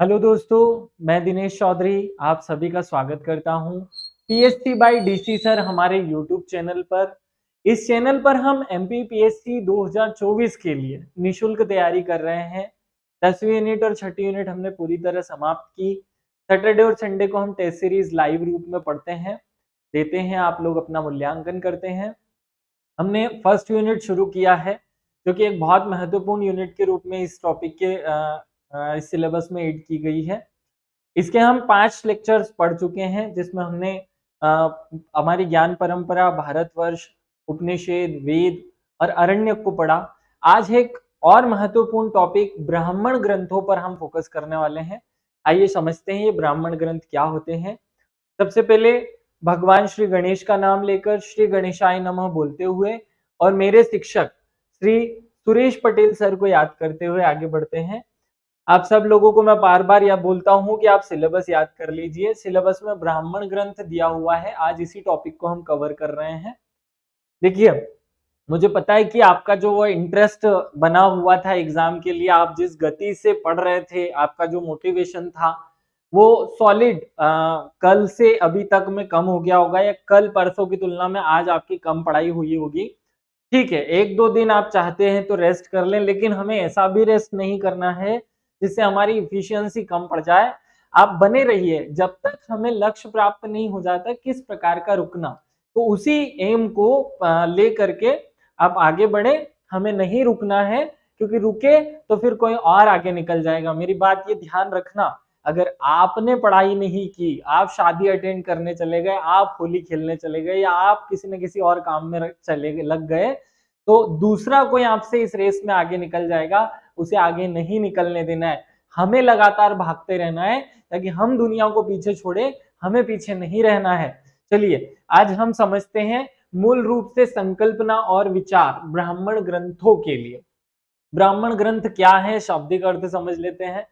Hello दोस्तों, मैं दिनेश चौधरी आप सभी का स्वागत करता हूं पीएससी बाय डीसी सर हमारे यूट्यूब चैनल पर। इस चैनल पर हम एमपी पीएससी 2024 के लिए निशुल्क तैयारी कर रहे हैं। 10वीं यूनिट और छठी यूनिट हमने पूरी तरह समाप्त की। सैटरडे और संडे को हम टेस्ट सीरीज लाइव रूप में पढ़ते हैं, देते हैं, आप लोग अपना मूल्यांकन करते हैं। हमने फर्स्ट यूनिट शुरू किया है जो कि एक बहुत महत्वपूर्ण यूनिट के रूप में इस टॉपिक के इस सिलेबस में ऐड की गई है। इसके हम 5 लेक्चर्स पढ़ चुके हैं जिसमें हमने अ, हमारी ज्ञान परंपरा, भारतवर्ष, उपनिषद, वेद और अरण्यक को पढ़ा। आज एक और महत्वपूर्ण टॉपिक ब्राह्मण ग्रंथों पर हम फोकस करने वाले हैं। आइए समझते हैं ये ब्राह्मण ग्रंथ क्या होते हैं। सबसे पहले भगवान श्री गणेश का नाम लेकर श्री गणेशाय नमः बोलते हुए और मेरे शिक्षक श्री सुरेश पटेल सर को याद करते हुए आगे बढ़ते हैं। आप सब लोगों को मैं बार बार यह बोलता हूं कि आप सिलेबस याद कर लीजिए। सिलेबस में ब्राह्मण ग्रंथ दिया हुआ है, आज इसी टॉपिक को हम कवर कर रहे हैं। देखिए, मुझे पता है कि आपका जो वो इंटरेस्ट बना हुआ था एग्जाम के लिए, आप जिस गति से पढ़ रहे थे, आपका जो मोटिवेशन था वो सॉलिड कल से अभी तक में कम हो गया होगा, या कल परसों की तुलना में आज आपकी कम पढ़ाई हुई होगी। ठीक है, एक दो दिन आप चाहते हैं तो रेस्ट कर लें, लेकिन हमें ऐसा भी रेस्ट नहीं करना है जिससे हमारी इफिशियंसी कम पड़ जाए। आप बने रहिए जब तक हमें लक्ष्य प्राप्त नहीं हो जाता किस प्रकार का रुकना, तो उसी एम को ले करके आप आगे बढ़े। हमें नहीं रुकना है, क्योंकि रुके तो फिर कोई और आगे निकल जाएगा। मेरी बात ये ध्यान रखना, अगर आपने पढ़ाई नहीं की, आप शादी अटेंड करने चले गए, आप होली खेलने चले गए, या आप किसी न किसी और काम में चले लग गए, तो दूसरा कोई आपसे इस रेस में आगे निकल जाएगा। उसे आगे नहीं निकलने देना है, हमें लगातार भागते रहना है ताकि हम दुनिया को पीछे छोड़े, हमें पीछे नहीं रहना है। चलिए आज हम समझते हैं मूल रूप से संकल्पना और विचार ब्राह्मण ग्रंथों के लिए। ब्राह्मण ग्रंथ क्या है, शाब्दिक अर्थ समझ लेते हैं।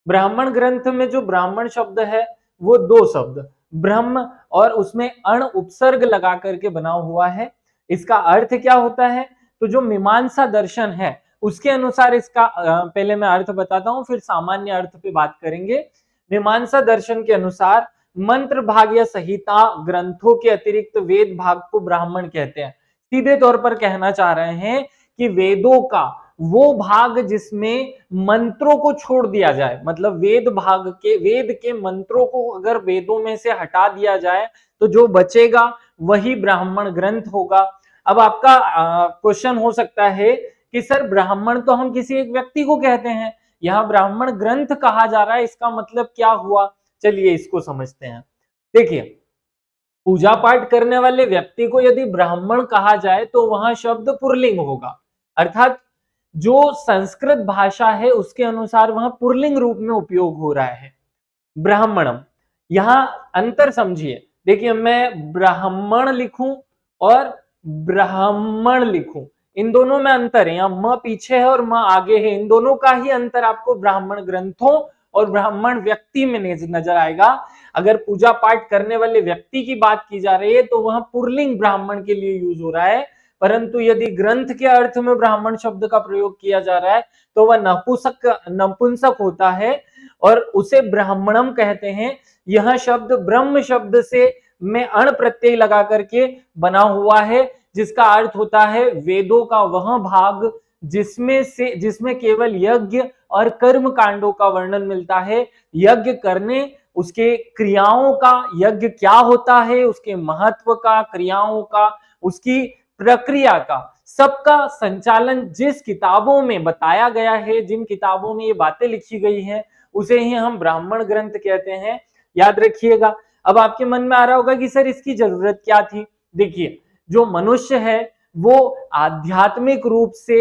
ब्राह्मण ग्रंथ में जो ब्राह्मण शब्द है वो दो शब्द ब्रह्म और उसमें अण उपसर्ग लगा करके बना हुआ है। इसका अर्थ क्या होता है, तो जो मीमांसा दर्शन है उसके अनुसार इसका पहले मैं अर्थ बताता हूं, फिर सामान्य अर्थ पे बात करेंगे। मीमांसा दर्शन के अनुसार मंत्र भाग या संहिता ग्रंथों के अतिरिक्त वेद भाग को ब्राह्मण कहते हैं। सीधे तौर पर कहना चाह रहे हैं कि वेदों का वो भाग जिसमें मंत्रों को छोड़ दिया जाए, मतलब वेद के मंत्रों को अगर वेदों में से हटा दिया जाए तो जो बचेगा वही ब्राह्मण ग्रंथ होगा। अब आपका क्वेश्चन हो सकता है कि सर ब्राह्मण तो हम किसी एक व्यक्ति को कहते हैं, यहाँ ब्राह्मण ग्रंथ कहा जा रहा है, इसका मतलब क्या हुआ। चलिए इसको समझते हैं। देखिए, पूजा पाठ करने वाले व्यक्ति को यदि ब्राह्मण कहा जाए तो वहां शब्द पुरलिंग होगा, अर्थात जो संस्कृत भाषा है उसके अनुसार वहां पुरलिंग रूप में उपयोग हो रहा है ब्राह्मणम। यहां अंतर समझिए। देखिए, मैं ब्राह्मण लिखूं और ब्राह्मण लिखूं, इन दोनों में अंतर है। यहाँ म पीछे है और म आगे है, इन दोनों का ही अंतर आपको ब्राह्मण ग्रंथों और ब्राह्मण व्यक्ति में नजर आएगा। अगर पूजा पाठ करने वाले व्यक्ति की बात की जा रही है तो वहां पुरलिंग ब्राह्मण के लिए यूज हो रहा है, परंतु यदि ग्रंथ के अर्थ में ब्राह्मण शब्द का प्रयोग किया जा रहा है तो वह नपुंसक होता है और उसे ब्राह्मणम कहते हैं। यह शब्द ब्रह्म शब्द से में अण प्रत्यय लगा करके बना हुआ है, जिसका अर्थ होता है वेदों का वह भाग जिसमें केवल यज्ञ और कर्म कांडों का वर्णन मिलता है। यज्ञ करने, उसके क्रियाओं का, यज्ञ क्या होता है, उसके महत्व का, क्रियाओं का, उसकी प्रक्रिया का, सबका संचालन जिस किताबों में बताया गया है, जिन किताबों में ये बातें लिखी गई हैं, उसे ही हम ब्राह्मण ग्रंथ कहते हैं। याद रखिएगा। अब आपके मन में आ रहा होगा कि सर इसकी जरूरत क्या थी। देखिए, जो मनुष्य है वो आध्यात्मिक रूप से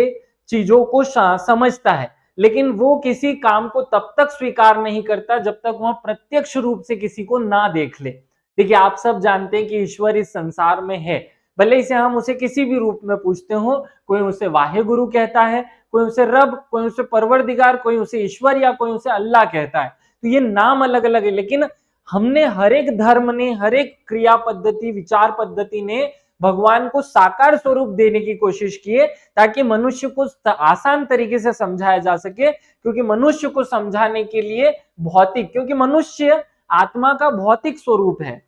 चीजों को समझता है, लेकिन वो किसी काम को तब तक स्वीकार नहीं करता जब तक वह प्रत्यक्ष रूप से किसी को ना देख ले। देखिए, आप सब जानते हैं कि ईश्वर इस संसार में है, भले इसे हम उसे किसी भी रूप में पूछते हो। कोई उसे वाहे गुरु कहता है, कोई उसे रब, कोई उसे परवरदिगार, कोई उसे ईश्वर या कोई उसे अल्लाह कहता है। तो ये नाम अलग अलग है, लेकिन हमने हर एक धर्म ने, हर एक क्रिया पद्धति, विचार पद्धति ने भगवान को साकार स्वरूप देने की कोशिश किए ताकि मनुष्य को आसान तरीके से समझाया जा सके, क्योंकि मनुष्य को समझाने के लिए भौतिक, क्योंकि मनुष्य आत्मा का भौतिक स्वरूप है,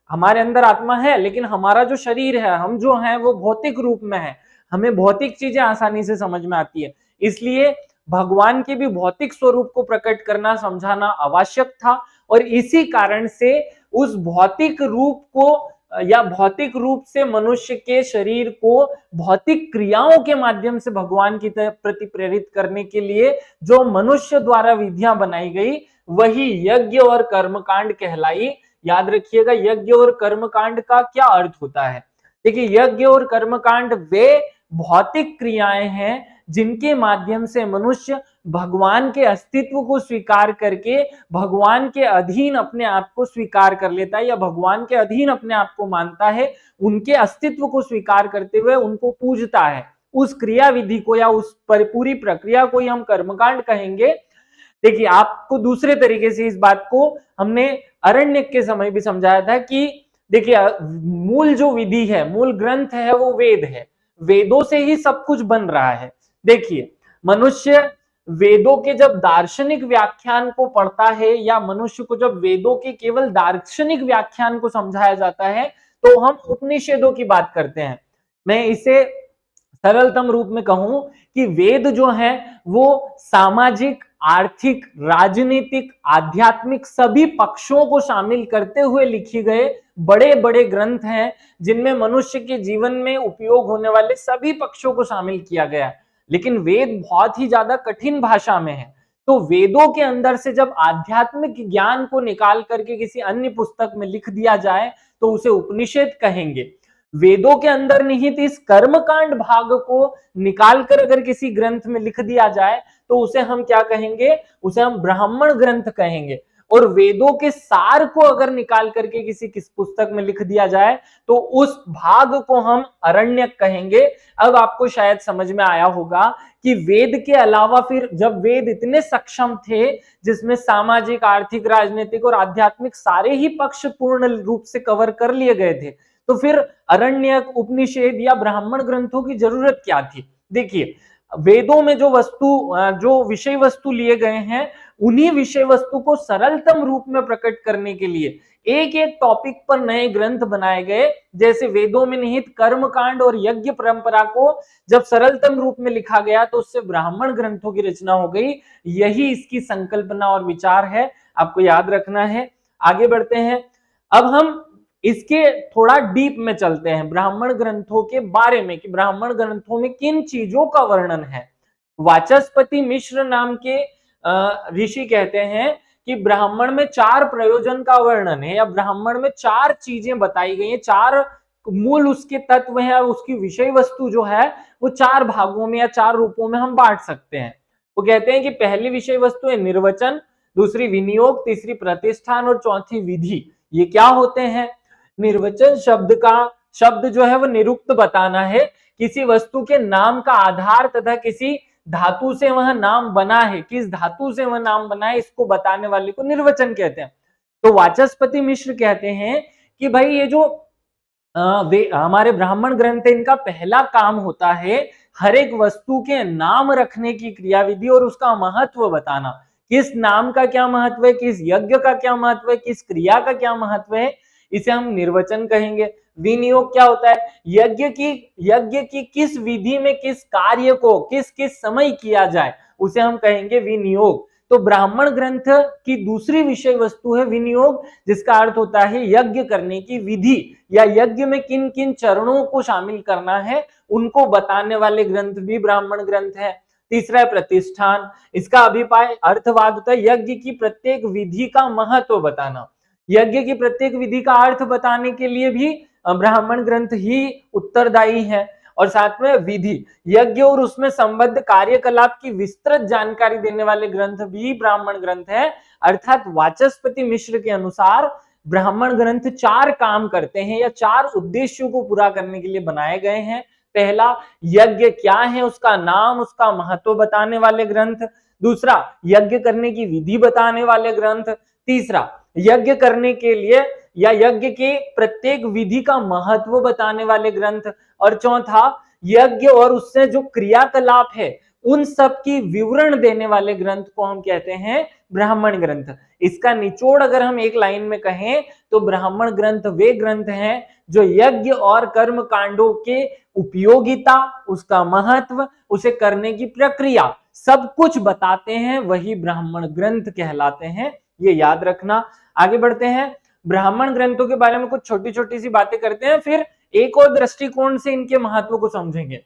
हमारे अंदर आत्मा है लेकिन हमारा जो शरीर है, हम जो है वो भौतिक रूप में है, हमें भौतिक चीजें आसानी से समझ में आती है, इसलिए भगवान के भी भौतिक स्वरूप को प्रकट करना समझाना आवश्यक था। और इसी कारण से उस भौतिक रूप को या भौतिक रूप से मनुष्य के शरीर को भौतिक क्रियाओं के माध्यम से भगवान की प्रति प्रेरित करने के लिए जो मनुष्य द्वारा विधियां बनाई गई वही यज्ञ और कर्मकांड कहलाई। याद रखिएगा, यज्ञ और कर्मकांड का क्या अर्थ होता है। देखिए, यज्ञ और कर्मकांड वे भौतिक क्रियाएं हैं जिनके माध्यम से मनुष्य भगवान के अस्तित्व को स्वीकार करके भगवान के अधीन अपने आप को स्वीकार कर लेता है या भगवान के अधीन अपने आप को मानता है, उनके अस्तित्व को स्वीकार करते हुए उनको पूजता है। उस क्रिया विधि को या उस पूरी प्रक्रिया को ही हम कर्मकांड कहेंगे। देखिए, आपको दूसरे तरीके से इस बात को हमने अरण्यक के समय भी समझाया था कि देखिए, मूल जो विधि है, मूल ग्रंथ है वो वेद है, वेदों से ही सब कुछ बन रहा है। देखिए, मनुष्य वेदों के जब दार्शनिक व्याख्यान को पढ़ता है या मनुष्य को जब वेदों के केवल दार्शनिक व्याख्यान को समझाया जाता है तो हम उपनिषदों की बात करते हैं। मैं इसे सरलतम रूप में कहूं कि वेद जो है वो सामाजिक, आर्थिक, राजनीतिक, आध्यात्मिक सभी पक्षों को शामिल करते हुए लिखे गए बड़े बड़े ग्रंथ हैं जिनमें मनुष्य के जीवन में उपयोग होने वाले सभी पक्षों को शामिल किया गया है। लेकिन वेद बहुत ही ज्यादा कठिन भाषा में है, तो वेदों के अंदर से जब आध्यात्मिक ज्ञान को निकाल करके किसी अन्य पुस्तक में लिख दिया जाए तो उसे उपनिषद कहेंगे। वेदों के अंदर निहित इस कर्मकांड भाग को निकालकर अगर किसी ग्रंथ में लिख दिया जाए तो उसे हम क्या कहेंगे, उसे हम ब्राह्मण ग्रंथ कहेंगे। और वेदों के सार को अगर निकाल करके किस पुस्तक में लिख दिया जाए तो उस भाग को हम अरण्यक कहेंगे। अब आपको शायद समझ में आया होगा कि वेद के अलावा फिर जब वेद इतने सक्षम थे जिसमें सामाजिक, आर्थिक, राजनीतिक और आध्यात्मिक सारे ही पक्ष पूर्ण रूप से कवर कर लिए गए थे, तो फिर अरण्यक, उपनिषद या ब्राह्मण ग्रंथों की जरूरत क्या थी। देखिए, वेदों में जो विषय वस्तु लिए गए हैं उन्हीं विषय वस्तु को सरलतम रूप में प्रकट करने के लिए एक एक टॉपिक पर नए ग्रंथ बनाए गए। जैसे वेदों में निहित कर्मकांड और यज्ञ परंपरा को जब सरलतम रूप में लिखा गया तो उससे ब्राह्मण ग्रंथों की रचना हो गई। यही इसकी संकल्पना और विचार है, आपको याद रखना है। आगे बढ़ते हैं, अब हम इसके थोड़ा डीप में चलते हैं ब्राह्मण ग्रंथों के बारे में कि ब्राह्मण ग्रंथों में किन चीजों का वर्णन है। वाचस्पति मिश्र नाम के ऋषि कहते हैं कि ब्राह्मण में 4 प्रयोजन का वर्णन है या ब्राह्मण में 4 चीजें बताई गई हैं, 4 मूल उसके तत्व हैं और उसकी विषय वस्तु जो है वो 4 भागों में या 4 रूपों में हम बांट सकते हैं। वो कहते हैं कि पहली विषय वस्तु है निर्वचन, दूसरी विनियोग, तीसरी प्रतिष्ठान और चौथी विधि। ये क्या होते हैं? निर्वचन शब्द जो है वो निरुक्त बताना है, किसी वस्तु के नाम का आधार तथा किसी धातु से वह नाम बना है, किस धातु से वह नाम बना है इसको बताने वाले को निर्वचन कहते हैं। तो वाचस्पति मिश्र कहते हैं कि भाई ये जो हमारे ब्राह्मण ग्रंथ है इनका पहला काम होता है हर एक वस्तु के नाम रखने की क्रियाविधि और उसका महत्व बताना। किस नाम का क्या महत्व है, किस यज्ञ का क्या महत्व है, किस क्रिया का क्या महत्व है, इसे हम निर्वचन कहेंगे। विनियोग क्या होता है? यज्ञ की किस विधि में किस कार्य को किस किस समय किया जाए उसे हम कहेंगे विनियोग। तो ब्राह्मण ग्रंथ की दूसरी विषय वस्तु है विनियोग, जिसका अर्थ होता है यज्ञ करने की विधि या यज्ञ में किन किन चरणों को शामिल करना है उनको बताने वाले ग्रंथ भी ब्राह्मण ग्रंथ है। तीसरा है प्रतिष्ठान, इसका अभिप्राय अर्थवाद होता है यज्ञ की प्रत्येक विधि का महत्व बताना। यज्ञ की प्रत्येक विधि का अर्थ बताने के लिए भी ब्राह्मण ग्रंथ ही उत्तरदायी है। और साथ में विधि, यज्ञ और उसमें संबद्ध कार्यकलाप की विस्तृत जानकारी देने वाले ग्रंथ भी ब्राह्मण ग्रंथ है। अर्थात वाचस्पति मिश्र के अनुसार ब्राह्मण ग्रंथ 4 काम करते हैं या 4 उद्देश्यों को पूरा करने के लिए बनाए गए हैं। पहला, यज्ञ क्या है उसका नाम, उसका महत्व बताने वाले ग्रंथ। दूसरा, यज्ञ करने की विधि बताने वाले ग्रंथ। तीसरा, यज्ञ करने के लिए या यज्ञ के प्रत्येक विधि का महत्व बताने वाले ग्रंथ, और चौथा यज्ञ और उससे जो क्रियाकलाप है उन सब की विवरण देने वाले ग्रंथ को हम कहते हैं ब्राह्मण ग्रंथ। इसका निचोड़ अगर हम एक लाइन में कहें तो ब्राह्मण ग्रंथ वे ग्रंथ हैं जो यज्ञ और कर्म कांडों के उपयोगिता, उसका महत्व, उसे करने की प्रक्रिया सब कुछ बताते हैं, वही ब्राह्मण ग्रंथ कहलाते हैं। ये याद रखना। आगे बढ़ते हैं, ब्राह्मण ग्रंथों के बारे में कुछ छोटी छोटी सी बातें करते हैं, फिर एक और दृष्टिकोण से इनके महत्व को समझेंगे।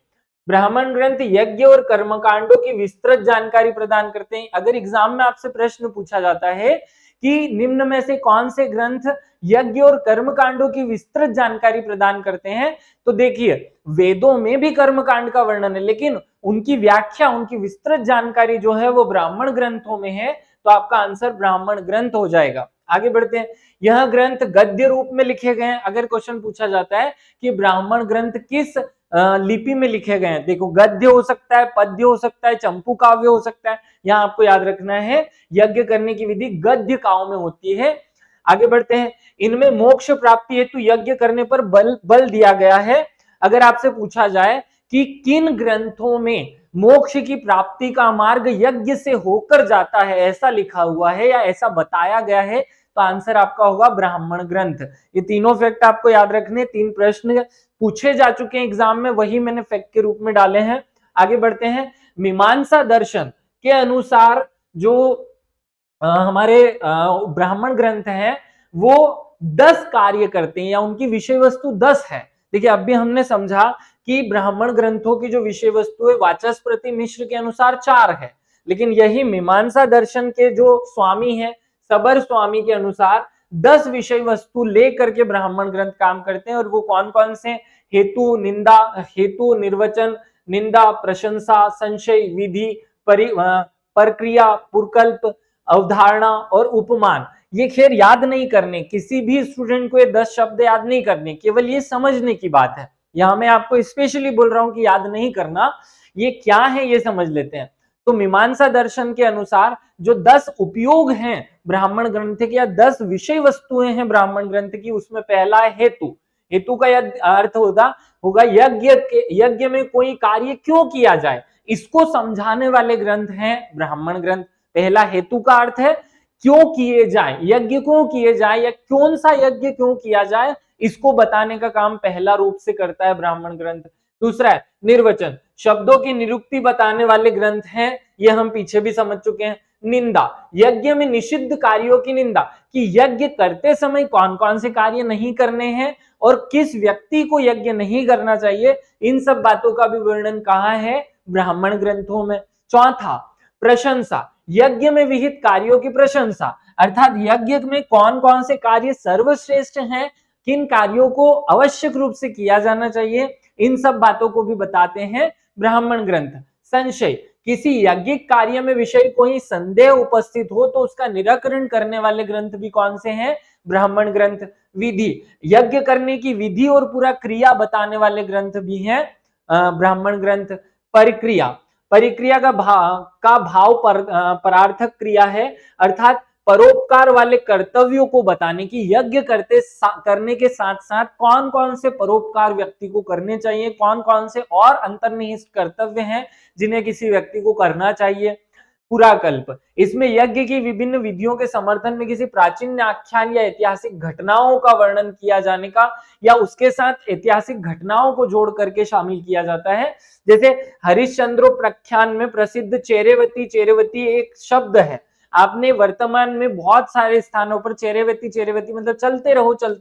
ब्राह्मण ग्रंथ यज्ञ और कर्मकांडों की विस्तृत जानकारी प्रदान करते हैं। अगर एग्जाम में आपसे प्रश्न पूछा जाता है कि निम्न में से कौन से ग्रंथ यज्ञ और कर्मकांडों की विस्तृत जानकारी प्रदान करते हैं, तो देखिए वेदों में भी कर्मकांड का वर्णन है, लेकिन उनकी व्याख्या, उनकी विस्तृत जानकारी जो है वो ब्राह्मण ग्रंथों में है, तो आपका आंसर ब्राह्मण ग्रंथ हो जाएगा। आगे बढ़ते हैं, यह ग्रंथ गद्य रूप में लिखे गए हैं। अगर क्वेश्चन पूछा जाता है कि ब्राह्मण ग्रंथ किस लिपि में लिखे गए हैं, देखो गद्य हो सकता है, पद्य हो सकता है, चंपू काव्य हो सकता है। यहाँ आपको याद रखना है यज्ञ करने की विधि गद्य काव्य में होती है। आगे बढ़ते हैं, इनमें मोक्ष प्राप्ति हेतु यज्ञ करने पर बल दिया गया है। अगर आपसे पूछा जाए कि किन ग्रंथों में मोक्ष की प्राप्ति का मार्ग यज्ञ से होकर जाता है, ऐसा लिखा हुआ है या ऐसा बताया गया है, तो आंसर आपका होगा ब्राह्मण ग्रंथ। ये तीनों फैक्ट आपको याद रखने, 3 प्रश्न पूछे जा चुके हैं एग्जाम में, वही मैंने फैक्ट के रूप में डाले हैं। आगे बढ़ते हैं, मीमांसा दर्शन के अनुसार जो हमारे ब्राह्मण ग्रंथ हैं वो 10 कार्य करते हैं या उनकी विषय वस्तु 10 है। देखिए अभी हमने समझा कि ब्राह्मण ग्रंथों की जो विषय वस्तु है वाचस्पति मिश्र के अनुसार 4 है, लेकिन यही मीमांसा दर्शन के जो स्वामी है सबर स्वामी के अनुसार 10 विषय वस्तु लेकर के ब्राह्मण ग्रंथ काम करते हैं। और वो कौन कौन से? हेतु, निंदा, हेतु, निर्वचन, निंदा, प्रशंसा, संशय, विधि, प्रक्रिया, पुरकल्प, अवधारणा और उपमान। ये खैर याद नहीं करने, किसी भी स्टूडेंट को ये 10 शब्द याद नहीं करने, केवल ये समझने की बात है। यहां मैं आपको स्पेशली बोल रहा हूं कि याद नहीं करना, ये क्या है ये समझ लेते हैं। तो मीमांसा दर्शन के अनुसार जो 10 उपयोग हैं ब्राह्मण ग्रंथ के या 10 विषय वस्तुएं हैं ब्राह्मण ग्रंथ की, उसमें पहला है हेतु। हेतु का अर्थ होगा यज्ञ में कोई कार्य क्यों किया जाए, इसको समझाने वाले ग्रंथ हैं ब्राह्मण ग्रंथ। पहला हेतु का अर्थ है क्यों किए जाए, यज्ञ क्यों किए जाए या कौन सा यज्ञ क्यों किया जाए, इसको बताने का काम पहला रूप से करता है ब्राह्मण ग्रंथ। दूसरा है निर्वचन, शब्दों की निरुक्ति बताने वाले ग्रंथ हैं, ये हम पीछे भी समझ चुके हैं। निंदा, यज्ञ में निषिद्ध कार्यों की निंदा, कि यज्ञ करते समय कौन कौन से कार्य नहीं करने हैं और किस व्यक्ति को यज्ञ नहीं करना चाहिए, इन सब बातों का भी वर्णन कहाँ है? ब्राह्मण ग्रंथों में। चौथा प्रशंसा, यज्ञ में विहित कार्यों की प्रशंसा, अर्थात यज्ञ में कौन कौन से कार्य सर्वश्रेष्ठ हैं, किन कार्यों को आवश्यक रूप से किया जाना चाहिए, इन सब बातों को भी बताते हैं ब्राह्मण ग्रंथ। संशय, किसी यज्ञिक कार्य में विषय कोई संदेह उपस्थित हो तो उसका निराकरण करने वाले ग्रंथ भी कौन से हैं? ब्राह्मण ग्रंथ। विधि, यज्ञ करने की विधि और पूरा क्रिया बताने वाले ग्रंथ भी हैं ब्राह्मण ग्रंथ। परिक्रिया, परिक्रिया का भाव परार्थक क्रिया है, अर्थात परोपकार वाले कर्तव्यों को बताने की, यज्ञ करने के साथ साथ कौन कौन से परोपकार व्यक्ति को करने चाहिए, कौन कौन से और अंतर्निहित कर्तव्य हैं जिन्हें किसी व्यक्ति को करना चाहिए। पुराकल्प, इसमें यज्ञ की विभिन्न विधियों के समर्थन में किसी प्राचीन आख्यान या ऐतिहासिक घटनाओं का वर्णन किया जाने का या उसके साथ ऐतिहासिक घटनाओं को जोड़ करके शामिल किया जाता है। जैसे हरिश्चंद्र प्रख्यान में प्रसिद्ध चेरेवती, चेरेवती एक शब्द है, आपने वर्तमान में बहुत सारे स्थानों पर चेरेवती चेरेवती मतलब चलते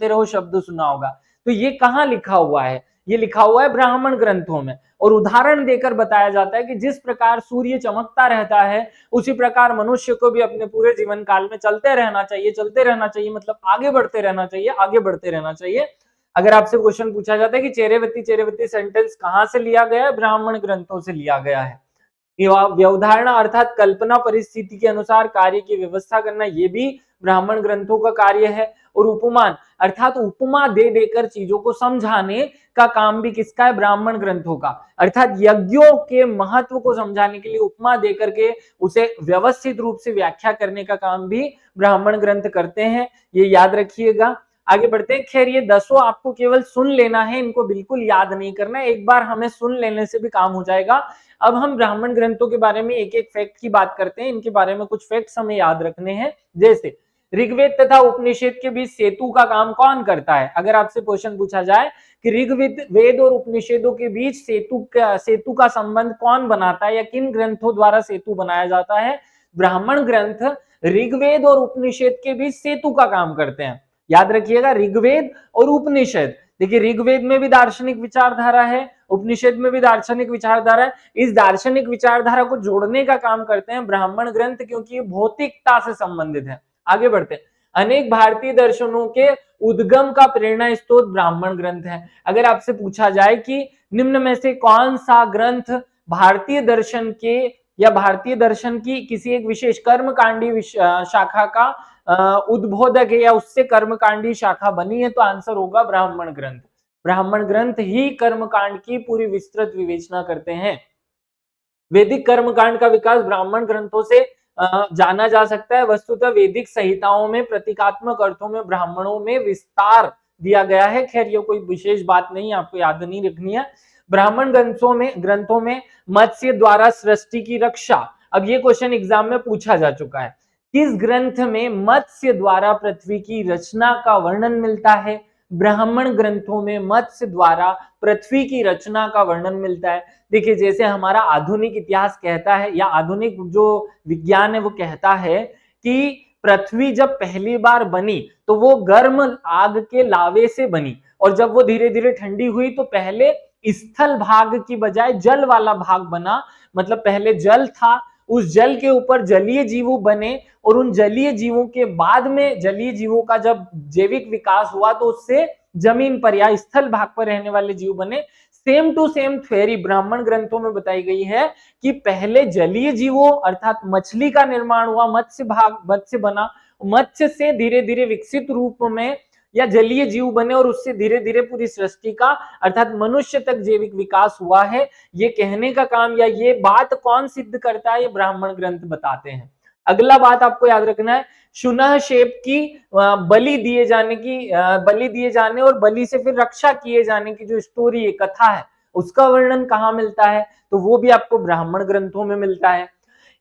रहो शब्द सुना होगा। तो ये कहाँ लिखा हुआ है? ये लिखा हुआ है ब्राह्मण ग्रंथों में, और उदाहरण देकर बताया जाता है कि जिस प्रकार सूर्य चमकता रहता है उसी प्रकार मनुष्य को भी अपने पूरे जीवन काल में चलते रहना चाहिए, मतलब आगे बढ़ते रहना चाहिए। अगर आपसे क्वेश्चन पूछा जाता है कि चेरेवती चेरेवती सेंटेंस कहां से लिया गया है? ब्राह्मण ग्रंथों से लिया गया है। व्यवधारणा अर्थात कल्पना परिस्थिति के अनुसार कार्य की व्यवस्था करना, ये भी ब्राह्मण ग्रंथों का कार्य है। और उपमान अर्थात उपमा दे देकर चीजों को समझाने का काम भी किसका है? ब्राह्मण ग्रंथों का, अर्थात यज्ञों के महत्व को समझाने के लिए उपमा देकर के उसे व्यवस्थित रूप से व्याख्या करने का काम भी ब्राह्मण ग्रंथ करते हैं, ये याद रखिएगा। आगे बढ़ते हैं। खैर ये 10 आपको केवल सुन लेना है, इनको बिल्कुल याद नहीं करना है, एक बार हमें सुन लेने से भी काम हो जाएगा। अब हम ब्राह्मण ग्रंथों के बारे में एक एक फैक्ट की बात करते हैं, इनके बारे में कुछ फैक्ट्स हमें याद रखने हैं। जैसे ऋग्वेद तथा उपनिषद के बीच सेतु का काम कौन करता है? अगर आपसे क्वेश्चन पूछा जाए कि ऋग्वेद वेद और उपनिषदों के बीच सेतु का संबंध कौन बनाता है या किन ग्रंथों द्वारा सेतु बनाया जाता है? ब्राह्मण ग्रंथ ऋग्वेद और उपनिषद के बीच सेतु का काम करते हैं। याद रखिएगा, ऋग्वेद और उपनिषद। देखिए ऋग्वेद में भी दार्शनिक विचारधारा है, उपनिषद में भी दार्शनिक विचारधारा है। इस दार्शनिक विचारधारा को जोड़ने का काम करते हैं ब्राह्मण ग्रंथ, क्योंकि ये भौतिकता से संबंधित है। आगे बढ़ते हैं। अनेक भारतीय दर्शनों के उद्गम का प्रेरणा स्रोत ब्राह्मण ग्रंथ है। अगर आपसे पूछा जाए कि निम्न में से कौन सा ग्रंथ भारतीय दर्शन के या भारतीय दर्शन की किसी एक विशेष कर्मकांडी शाखा का उद्बोधक है या उससे कर्मकांडी शाखा बनी है, तो आंसर होगा ब्राह्मण ग्रंथ। ब्राह्मण ग्रंथ ही कर्मकांड की पूरी विस्तृत विवेचना करते हैं। वैदिक कर्मकांड का विकास ब्राह्मण ग्रंथों से जाना जा सकता है। वस्तुतः वैदिक संहिताओं में प्रतीकात्मक अर्थों में ब्राह्मणों में विस्तार दिया गया है। खैर ये कोई विशेष बात नहीं, आपको याद नहीं रखनी है। ब्राह्मण ग्रंथों में मत्स्य द्वारा सृष्टि की रक्षा, अब ये क्वेश्चन एग्जाम में पूछा जा चुका है। किस ग्रंथ में मत्स्य द्वारा पृथ्वी की रचना का वर्णन मिलता है? ब्राह्मण ग्रंथों में मत्स्य द्वारा पृथ्वी की रचना का वर्णन मिलता है। देखिए जैसे हमारा आधुनिक इतिहास कहता है या आधुनिक जो विज्ञान है वो कहता है कि पृथ्वी जब पहली बार बनी तो वो गर्म आग के लावे से बनी, और जब वो धीरे धीरे ठंडी हुई तो पहले स्थल भाग की बजाय जल वाला भाग बना। मतलब पहले जल था, उस जल के ऊपर जलीय जीव बने, और उन जलीय जीवों के बाद में जलीय जीवों का जब जैविक विकास हुआ तो उससे जमीन पर या स्थल भाग पर रहने वाले जीव बने। सेम टू सेम थ्योरी ब्राह्मण ग्रंथों में बताई गई है कि पहले जलीय जीवों अर्थात मछली का निर्माण हुआ, मत्स्य बना, मत्स्य से धीरे धीरे विकसित रूप में या जलीय जीव बने, और उससे धीरे धीरे पूरी सृष्टि का अर्थात मनुष्य तक जैविक विकास हुआ है। ये कहने का काम या ये बात कौन सिद्ध करता है? ये ब्राह्मण ग्रंथ बताते हैं। अगला बात आपको याद रखना है, शुनह शेप की बलि दिए जाने और बलि से फिर रक्षा किए जाने की जो स्टोरी है, कथा है, उसका वर्णन कहाँ मिलता है? तो वो भी आपको ब्राह्मण ग्रंथों में मिलता है।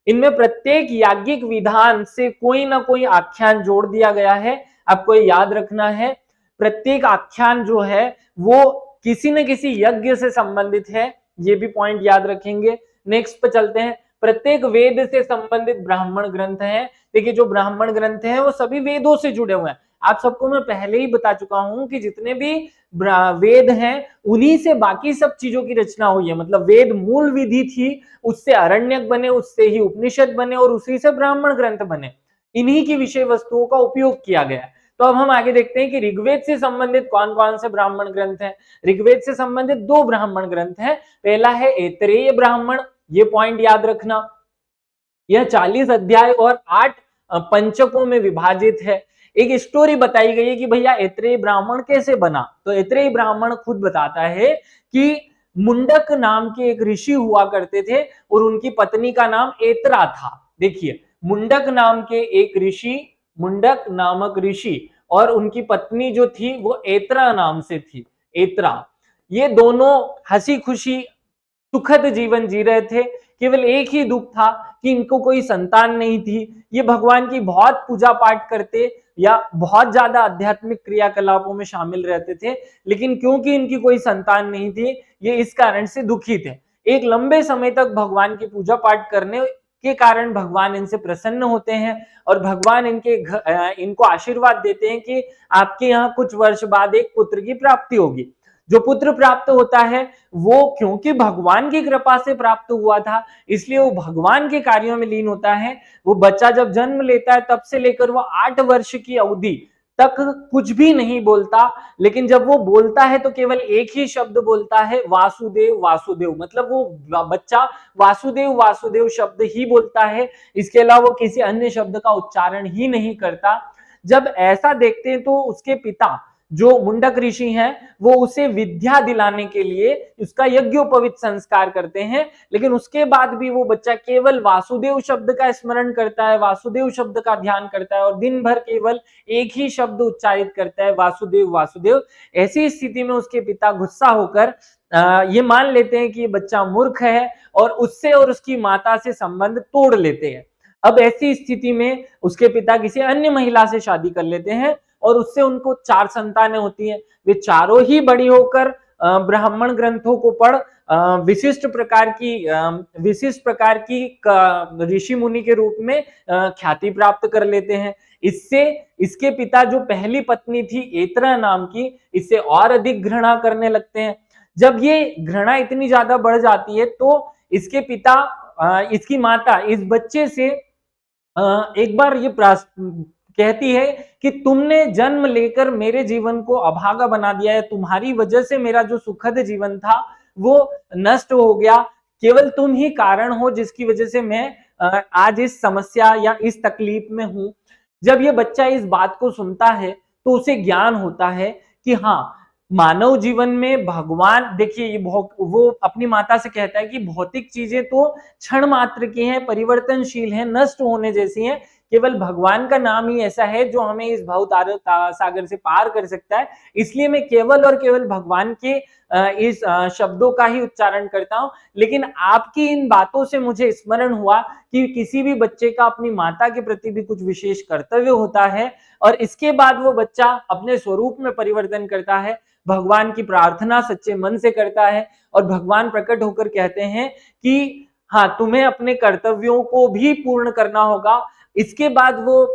इनमें प्रत्येक याज्ञिक विधान से कोई ना कोई आख्यान जोड़ दिया गया है। आपको ये याद रखना है, प्रत्येक आख्यान जो है वो किसी न किसी यज्ञ से संबंधित है, ये भी पॉइंट याद रखेंगे। नेक्स्ट पे चलते हैं। प्रत्येक वेद से संबंधित ब्राह्मण ग्रंथ हैं। देखिए जो ब्राह्मण ग्रंथ हैं वो सभी वेदों से जुड़े हुए हैं। आप सबको मैं पहले ही बता चुका हूं कि जितने भी वेद हैं उन्हीं से बाकी सब चीजों की रचना हुई है। मतलब वेद मूल विधि थी, उससे अरण्यक बने, उससे ही उपनिषद बने और उसी से ब्राह्मण ग्रंथ बने। इन्हीं की विषय वस्तुओं का उपयोग किया गया। तो अब हम आगे देखते हैं कि ऋग्वेद से संबंधित कौन कौन से ब्राह्मण ग्रंथ हैं। ऋग्वेद से संबंधित 2 ब्राह्मण ग्रंथ हैं। पहला है ऐतरेय ब्राह्मण, ये पॉइंट याद रखना। यह 40 अध्याय और 8 पंचकों में विभाजित है। एक स्टोरी बताई गई है कि भैया ऐतरेय ब्राह्मण कैसे बना। तो ऐतरेय ब्राह्मण खुद बताता है कि मुंडक नाम के एक ऋषि हुआ करते थे और उनकी पत्नी का नाम ऐतरा था। देखिए मुंडक नामक ऋषि और उनकी पत्नी जो थी वो ऐतरा नाम से थी। ऐतरा, ये दोनों हंसी खुशी सुखद जीवन जी रहे थे। केवल एक ही दुख था कि इनको कोई संतान नहीं थी। ये भगवान की बहुत पूजा पाठ करते या बहुत ज्यादा आध्यात्मिक क्रियाकलापों में शामिल रहते थे, लेकिन क्योंकि इनकी कोई संतान नहीं थी ये इस कारण से दुखी थे। एक लंबे समय तक भगवान की पूजा पाठ करने के कारण भगवान इनसे प्रसन्न होते हैं और भगवान इनको आशीर्वाद देते हैं कि आपके यहाँ कुछ वर्ष बाद एक पुत्र की प्राप्ति होगी। जो पुत्र प्राप्त होता है वो क्योंकि भगवान की कृपा से प्राप्त हुआ था, इसलिए वो भगवान के कार्यों में लीन होता है। वो बच्चा जब जन्म लेता है तब से लेकर वो 8 वर्ष की अवधि तक कुछ भी नहीं बोलता, लेकिन जब वो बोलता है तो केवल एक ही शब्द बोलता है, वासुदेव वासुदेव। मतलब वो बच्चा वासुदेव वासुदेव शब्द ही बोलता है, इसके अलावा वो किसी अन्य शब्द का उच्चारण ही नहीं करता। जब ऐसा देखते हैं तो उसके पिता जो मुंडक ऋषि हैं वो उसे विद्या दिलाने के लिए उसका यज्ञोपवीत संस्कार करते हैं, लेकिन उसके बाद भी वो बच्चा केवल वासुदेव शब्द का स्मरण करता है, वासुदेव शब्द का ध्यान करता है और दिन भर केवल एक ही शब्द उच्चारित करता है, वासुदेव वासुदेव। ऐसी स्थिति में उसके पिता गुस्सा होकर ये मान लेते हैं कि ये बच्चा मूर्ख है और उससे और उसकी माता से संबंध तोड़ लेते हैं। अब ऐसी स्थिति में उसके पिता किसी अन्य महिला से शादी कर लेते हैं और उससे उनको 4 संतानें होती हैं। वे चारों ही बड़ी होकर ब्राह्मण ग्रंथों को पढ़ विशिष्ट प्रकार की ऋषि मुनि के रूप में ख्याति प्राप्त कर लेते हैं। इससे इसके पिता जो पहली पत्नी थी ऐतरा नाम की, इससे और अधिक घृणा करने लगते हैं। जब ये घृणा इतनी ज्यादा बढ़ जाती है तो इसके पिता इसकी माता इस बच्चे से एक बार ये कहती है कि तुमने जन्म लेकर मेरे जीवन को अभागा बना दिया है, तुम्हारी वजह से मेरा जो सुखद जीवन था वो नष्ट हो गया, केवल तुम ही कारण हो जिसकी वजह से मैं आज इस समस्या या इस तकलीफ में हूं। जब ये बच्चा इस बात को सुनता है तो उसे ज्ञान होता है कि हाँ, मानव जीवन में भगवान, देखिए ये वो अपनी माता से कहता है कि भौतिक चीजें तो क्षण मात्र की हैं, परिवर्तनशील हैं, नष्ट होने जैसी हैं, केवल भगवान का नाम ही ऐसा है जो हमें इस भव सागर से पार कर सकता है। इसलिए मैं केवल और केवल भगवान के इस शब्दों का ही उच्चारण करता हूं। लेकिन आपकी इन बातों से मुझे स्मरण हुआ कि किसी भी बच्चे का अपनी माता के प्रति भी कुछ विशेष कर्तव्य होता है और इसके बाद वो बच्चा अपने स्वरूप में परिवर्तन करता है, भगवान की प्रार्थना सच्चे मन से करता है और भगवान प्रकट होकर कहते हैं कि हाँ, तुम्हें अपने कर्तव्यों को भी पूर्ण करना होगा। इसके बाद वो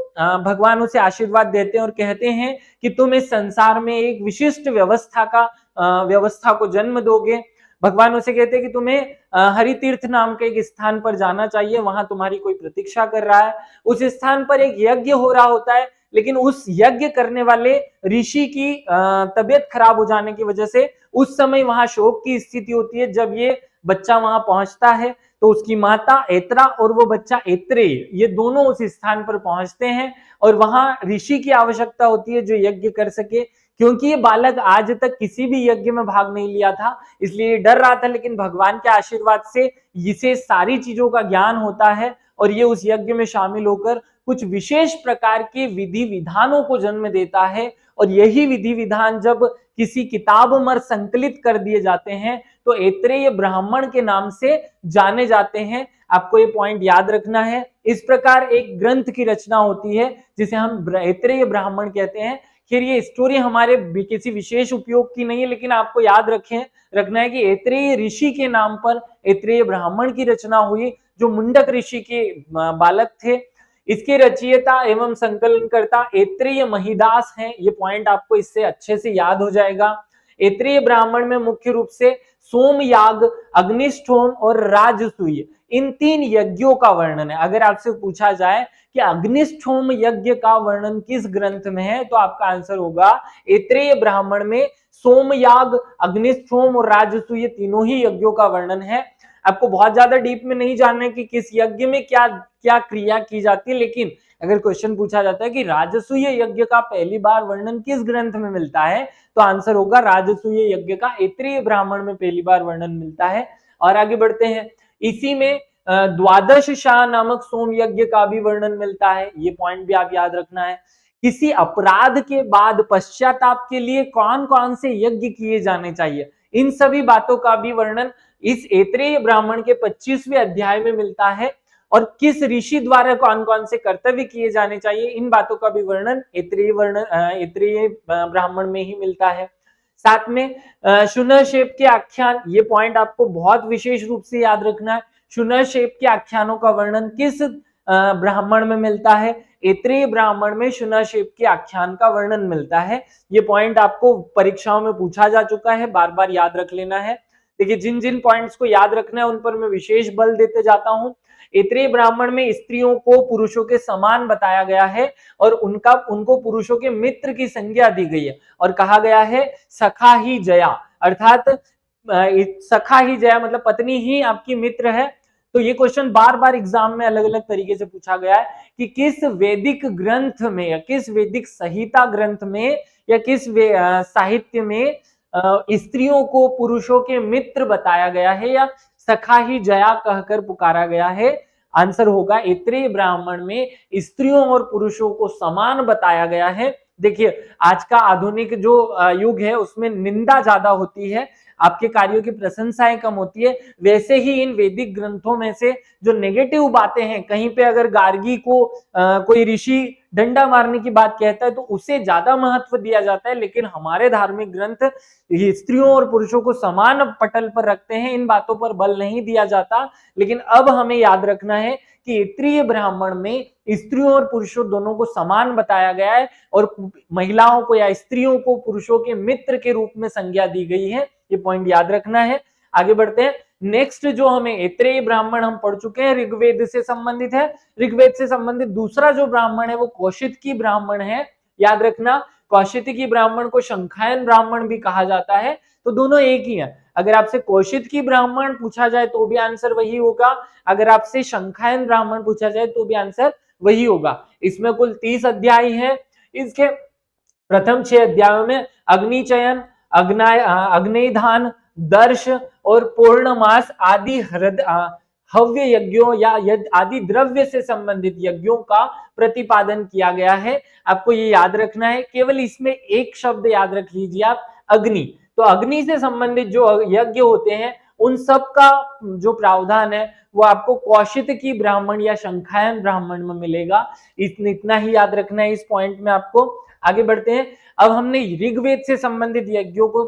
भगवान उसे आशीर्वाद देते हैं और कहते हैं कि तुम इस संसार में एक विशिष्ट व्यवस्था को जन्म दोगे। भगवान उसे कहते हैं कि तुम्हें हरि तीर्थ नाम के एक स्थान पर जाना चाहिए, वहां तुम्हारी कोई प्रतीक्षा कर रहा है। उस स्थान पर एक यज्ञ हो रहा होता है, लेकिन उस यज्ञ करने वाले ऋषि की तबीयत खराब हो जाने की वजह से उस समय वहां शोक की स्थिति होती है। जब ये बच्चा वहां पहुंचता है तो उसकी माता ऐतरा और वो बच्चा ऐत्रेय, ये दोनों उस स्थान पर पहुंचते हैं और वहां ऋषि की आवश्यकता होती है जो यज्ञ कर सके। क्योंकि ये बालक आज तक किसी भी यज्ञ में भाग नहीं लिया था, इसलिए डर रहा था, लेकिन भगवान के आशीर्वाद से इसे सारी चीजों का ज्ञान होता है और ये उस यज्ञ में शामिल होकर कुछ विशेष प्रकार के विधि विधानों को जन्म देता है। और यही विधि विधान जब किसी किताब में संकलित कर दिए जाते हैं तो ऐत्रेय ब्राह्मण के नाम से जाने जाते हैं। आपको ये पॉइंट याद रखना है। इस प्रकार एक ग्रंथ की रचना होती है जिसे हम ऐत्रेय ब्राह्मण कहते हैं। खैर ये स्टोरी हमारे किसी विशेष उपयोग की नहीं है, लेकिन आपको याद रखना है कि ऐत्रेय ऋषि के नाम पर ऐत्रेय ब्राह्मण की रचना हुई जो मुंडक ऋषि के बालक थे। इसके रचयिता एवं संकलनकर्ता ऐत्रेय महिदास हैं। ये पॉइंट आपको इससे अच्छे से याद हो जाएगा। ऐत्रेय ब्राह्मण में मुख्य रूप से सोमयाग, अग्निष्ठोम और राजसूय, इन 3 यज्ञों का वर्णन है। अगर आपसे पूछा जाए कि अग्निष्ठोम यज्ञ का वर्णन किस ग्रंथ में है तो आपका आंसर होगा ऐत्रेय ब्राह्मण में सोमयाग, अग्निष्ठोम और राजसूय तीनों ही यज्ञों का वर्णन है। आपको बहुत ज्यादा डीप में नहीं जानना है कि किस यज्ञ में क्या क्या क्रिया की जाती है, लेकिन अगर क्वेश्चन पूछा जाता है कि राजसूय यज्ञ का पहली बार वर्णन किस ग्रंथ में मिलता है तो आंसर होगा राजसूय यज्ञ का ऐत्रेय ब्राह्मण में पहली बार वर्णन मिलता है। और आगे बढ़ते हैं, इसी में द्वादश शाह नामक सोम यज्ञ का भी वर्णन मिलता है। ये पॉइंट भी आप याद रखना है। किसी अपराध के बाद पश्चाताप के लिए कौन कौन से यज्ञ किए जाने चाहिए, इन सभी बातों का भी वर्णन इस ऐत्रेय ब्राह्मण के 25वें अध्याय में मिलता है। और किस ऋषि द्वारा कौन कौन से कर्तव्य किए जाने चाहिए, इन बातों का भी वर्णन ऐत्रेय ब्राह्मण में ही मिलता है। साथ में शून्यशेप के आख्यान, ये पॉइंट आपको बहुत विशेष रूप से याद रखना है। शून्यशेप के आख्यानों का वर्णन किस ब्राह्मण में मिलता है, ऐत्रेय ब्राह्मण में शून्यशेप के आख्यान का वर्णन मिलता है। ये पॉइंट आपको परीक्षाओं में पूछा जा चुका है, बार बार याद रख लेना है। देखिए जिन जिन पॉइंट्स को याद रखना है उन पर मैं विशेष बल देते जाता हूं। ऐत्रेय ब्राह्मण में स्त्रियों को पुरुषों के समान बताया गया है और उनको पुरुषों के मित्र की संज्ञा दी गई है और कहा गया है सखा ही जया, अर्थात सखा ही जया मतलब पत्नी ही आपकी मित्र है। तो ये क्वेश्चन बार बार एग्जाम में अलग अलग तरीके से पूछा गया है कि किस वैदिक ग्रंथ में या किस वैदिक संहिता ग्रंथ में या किस साहित्य में स्त्रियों को पुरुषों के मित्र बताया गया है या सखा ही जया कहकर पुकारा गया है। आंसर होगा ऐत्रेय ब्राह्मण में स्त्रियों और पुरुषों को समान बताया गया है। देखिए आज का आधुनिक जो युग है उसमें निंदा ज्यादा होती है, आपके कार्यों की प्रशंसाएं कम होती है, वैसे ही इन वैदिक ग्रंथों में से जो नेगेटिव बातें हैं, कहीं पे अगर गार्गी को कोई ऋषि डंडा मारने की बात कहता है तो उसे ज्यादा महत्व दिया जाता है, लेकिन हमारे धार्मिक ग्रंथ स्त्रियों और पुरुषों को समान पटल पर रखते हैं, इन बातों पर बल नहीं दिया जाता। लेकिन अब हमें याद रखना है कि ऐत्रेय ब्राह्मण में स्त्रियों और पुरुषों दोनों को समान बताया गया है और महिलाओं को या स्त्रियों को पुरुषों के मित्र के रूप में संज्ञा दी गई है। ये पॉइंट याद रखना है। आगे बढ़ते हैं। नेक्स्ट जो हमें ऐत्रेय ब्राह्मण हम पढ़ चुके हैं, ऋग्वेद से संबंधित है। ऋग्वेद से संबंधित दूसरा जो ब्राह्मण है वो कौशिकी ब्राह्मण है। याद रखना कौशिकी ब्राह्मण को शंखायन ब्राह्मण भी कहा जाता है, तो दोनों एक ही है। अगर आपसे कौशिकी ब्राह्मण पूछा जाए तो भी आंसर वही होगा, अगर आपसे शंखायन ब्राह्मण पूछा जाए तो भी आंसर वही होगा। इसमें कुल 30 अध्याय हैं। इसके प्रथम 6 अध्यायों में अग्निचयन, अग्निदान, दर्श और पूर्णमास आदि हव्य यज्ञों या आदि द्रव्य से संबंधित यज्ञों का प्रतिपादन किया गया है। आपको ये याद रखना है, केवल इसमें एक शब्द याद रख लीजिए आप, अग्नि। तो अग्नि से संबंधित जो यज्ञ होते हैं उन सब का जो प्रावधान है वो आपको कौशिकी ब्राह्मण या शंखायन ब्राह्मण में मिलेगा। इतना ही याद रखना है इस पॉइंट में आपको। आगे बढ़ते हैं। अब हमने ऋग्वेद से संबंधित यज्ञों को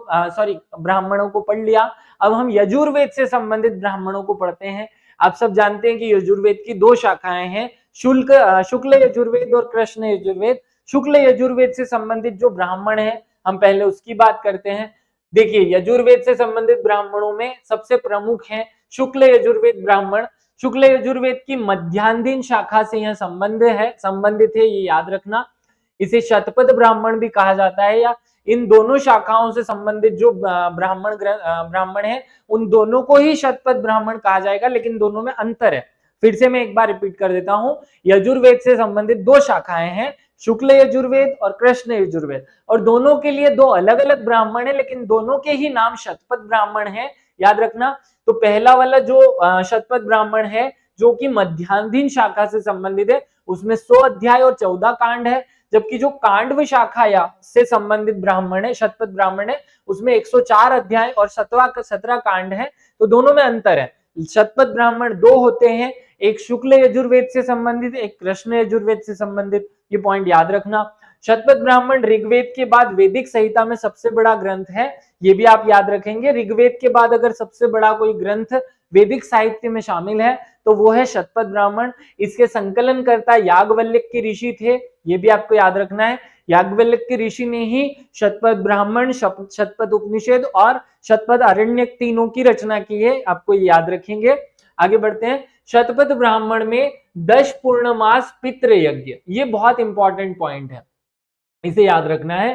ब्राह्मणों को पढ़ लिया। अब हम यजुर्वेद से संबंधित ब्राह्मणों को पढ़ते हैं। आप सब जानते हैं कि यजुर्वेद की 2 शाखाएं हैं, शुक्ल यजुर्वेद और कृष्ण यजुर्वेद। शुक्ल यजुर्वेद से संबंधित जो ब्राह्मण है हम पहले उसकी बात करते हैं। देखिए यजुर्वेद से संबंधित ब्राह्मणों में सबसे प्रमुख है शुक्ल यजुर्वेद ब्राह्मण। शुक्ल यजुर्वेद की मध्यान्ह शाखा से यह संबंधित है, ये याद रखना। इसे शतपथ ब्राह्मण भी कहा जाता है, या इन दोनों शाखाओं से संबंधित जो ब्राह्मण है उन दोनों को ही शतपथ ब्राह्मण कहा जाएगा, लेकिन दोनों में अंतर है। फिर से मैं एक बार रिपीट कर देता हूं, यजुर्वेद से संबंधित 2 शाखाएं हैं, शुक्ल यजुर्वेद और कृष्ण यजुर्वेद, और दोनों के लिए 2 अलग अलग ब्राह्मण है, लेकिन दोनों के ही नाम शतपथ ब्राह्मण है। याद रखना। तो पहला वाला जो शतपथ ब्राह्मण है जो कि मध्यान्ह शाखा से संबंधित है, उसमें 100 अध्याय और 14 कांड है, जबकि जो कांडव शाखा या से संबंधित ब्राह्मण है, शतपथ ब्राह्मण है, उसमें 104 अध्याय और 17 कांड है। तो दोनों में अंतर है। शतपथ ब्राह्मण 2 होते हैं, एक शुक्ल यजुर्वेद से संबंधित, एक कृष्ण यजुर्वेद से संबंधित। ये पॉइंट याद रखना। शतपथ ब्राह्मण ऋग्वेद के बाद वैदिक संहिता में सबसे बड़ा ग्रंथ है, ये भी आप याद रखेंगे। ऋग्वेद के बाद अगर सबसे बड़ा कोई ग्रंथ वैदिक साहित्य में शामिल है तो वो है शतपथ ब्राह्मण। इसके संकलनकर्ता याज्ञवल्क्य के ऋषि थे, ये भी आपको याद रखना है। याज्ञवल्क्य के ऋषि ने ही शतपथ ब्राह्मण, शतपथ उपनिषद और शतपथ आरण्यक तीनों की रचना की है, आपको याद रखेंगे। आगे बढ़ते हैं। शतपथ ब्राह्मण में 10 पूर्णमास पितृ यज्ञ, ये बहुत इंपॉर्टेंट पॉइंट है, इसे याद रखना है।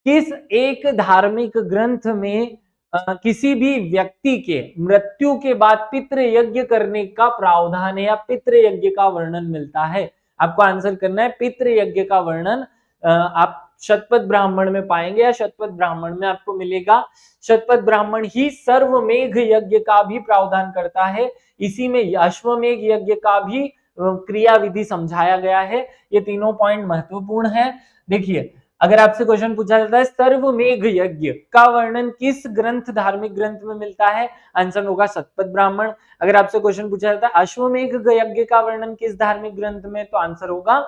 किस एक धार्मिक ग्रंथ में किसी भी व्यक्ति के मृत्यु के बाद पितृ यज्ञ करने का प्रावधान है या पितृ यज्ञ का वर्णन मिलता है? आपको आंसर करना है। पितृ यज्ञ का वर्णन आप शतपथ ब्राह्मण में पाएंगे या शतपथ ब्राह्मण में आपको मिलेगा। शतपथ ब्राह्मण ही सर्वमेघ यज्ञ का भी प्रावधान करता है, इसी में अश्वमेघ यज्ञ का भी क्रिया विधि समझाया गया है। ये तीनों पॉइंट महत्वपूर्ण है। देखिए अगर आपसे क्वेश्चन पूछा जाता है सर्वमेघ यज्ञ का वर्णन किस ग्रंथ, धार्मिक ग्रंथ में मिलता है, आंसर होगा शतपथ ब्राह्मण। अगर आपसे क्वेश्चन पूछा जाता है अश्वमेघ यज्ञ का वर्णन किस धार्मिक ग्रंथ में, तो आंसर होगा